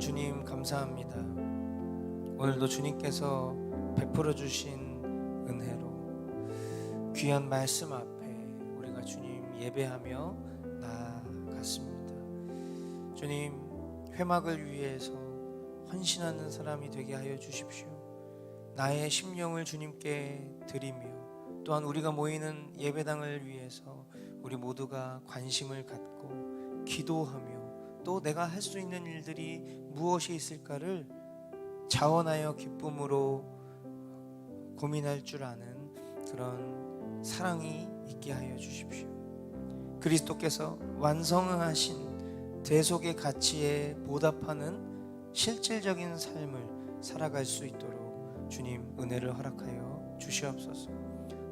주님 감사합니다. 오늘도 주님께서 베풀어 주신 은혜로 귀한 말씀 앞에 우리가 주님 예배하며 나아갔습니다. 주님, 회막을 위해서 헌신하는 사람이 되게 하여 주십시오. 나의 심령을 주님께 드리며 또한 우리가 모이는 예배당을 위해서 우리 모두가 관심을 갖고 기도하며 또 내가 할 수 있는 일들이 무엇이 있을까를 자원하여 기쁨으로 고민할 줄 아는 그런 사랑이 있게 하여 주십시오. 그리스도께서 완성하신 대속의 가치에 보답하는 실질적인 삶을 살아갈 수 있도록 주님 은혜를 허락하여 주시옵소서.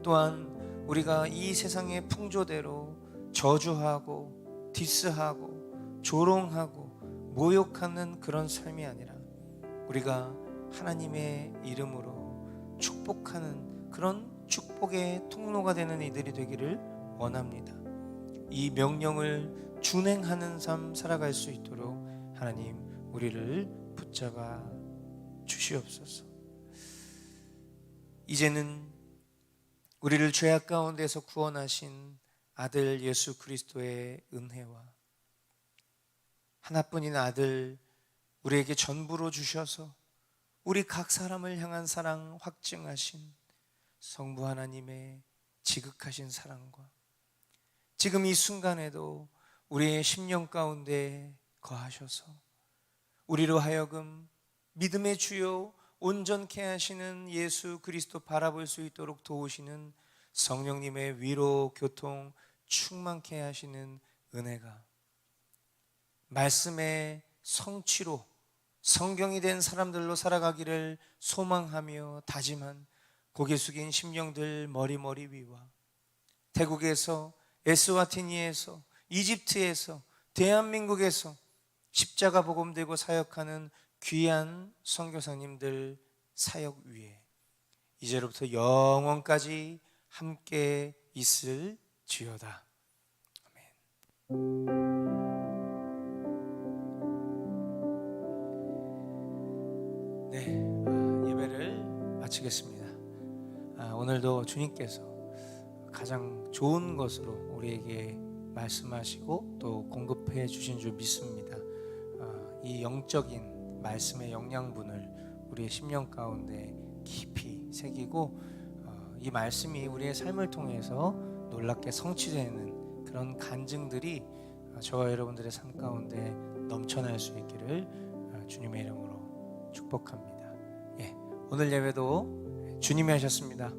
또한 우리가 이 세상의 풍조대로 저주하고 디스하고 조롱하고 모욕하는 그런 삶이 아니라 우리가 하나님의 이름으로 축복하는 그런 축복의 통로가 되는 이들이 되기를 원합니다. 이 명령을 준행하는 삶 살아갈 수 있도록 하나님 우리를 붙잡아 주시옵소서. 이제는 우리를 죄악 가운데서 구원하신 아들 예수 그리스도의 은혜와 하나뿐인 아들 우리에게 전부로 주셔서 우리 각 사람을 향한 사랑 확증하신 성부 하나님의 지극하신 사랑과 지금 이 순간에도 우리의 심령 가운데 거하셔서 우리로 하여금 믿음의 주요 온전케 하시는 예수 그리스도 바라볼 수 있도록 도우시는 성령님의 위로 교통 충만케 하시는 은혜가 말씀의 성취로 성경이 된 사람들로 살아가기를 소망하며 다짐한 고개 숙인 심령들 머리 위와 태국에서 에스와티니에서 이집트에서 대한민국에서 십자가 복음 들고 사역하는 귀한 선교사님들 사역 위에 이제로부터 영원까지 함께 있을지어다. 아멘. 네, 예배를 마치겠습니다. 오늘도 주님께서 가장 좋은 것으로 우리에게 말씀하시고 또 공급해 주신 줄 믿습니다. 이 영적인 말씀의 영양분을 우리의 심령 가운데 깊이 새기고 이 말씀이 우리의 삶을 통해서 놀랍게 성취되는 그런 간증들이 저와 여러분들의 삶 가운데 넘쳐날 수 있기를 주님의 이름으로 축복합니다. 오늘 예배도 주님이 하셨습니다.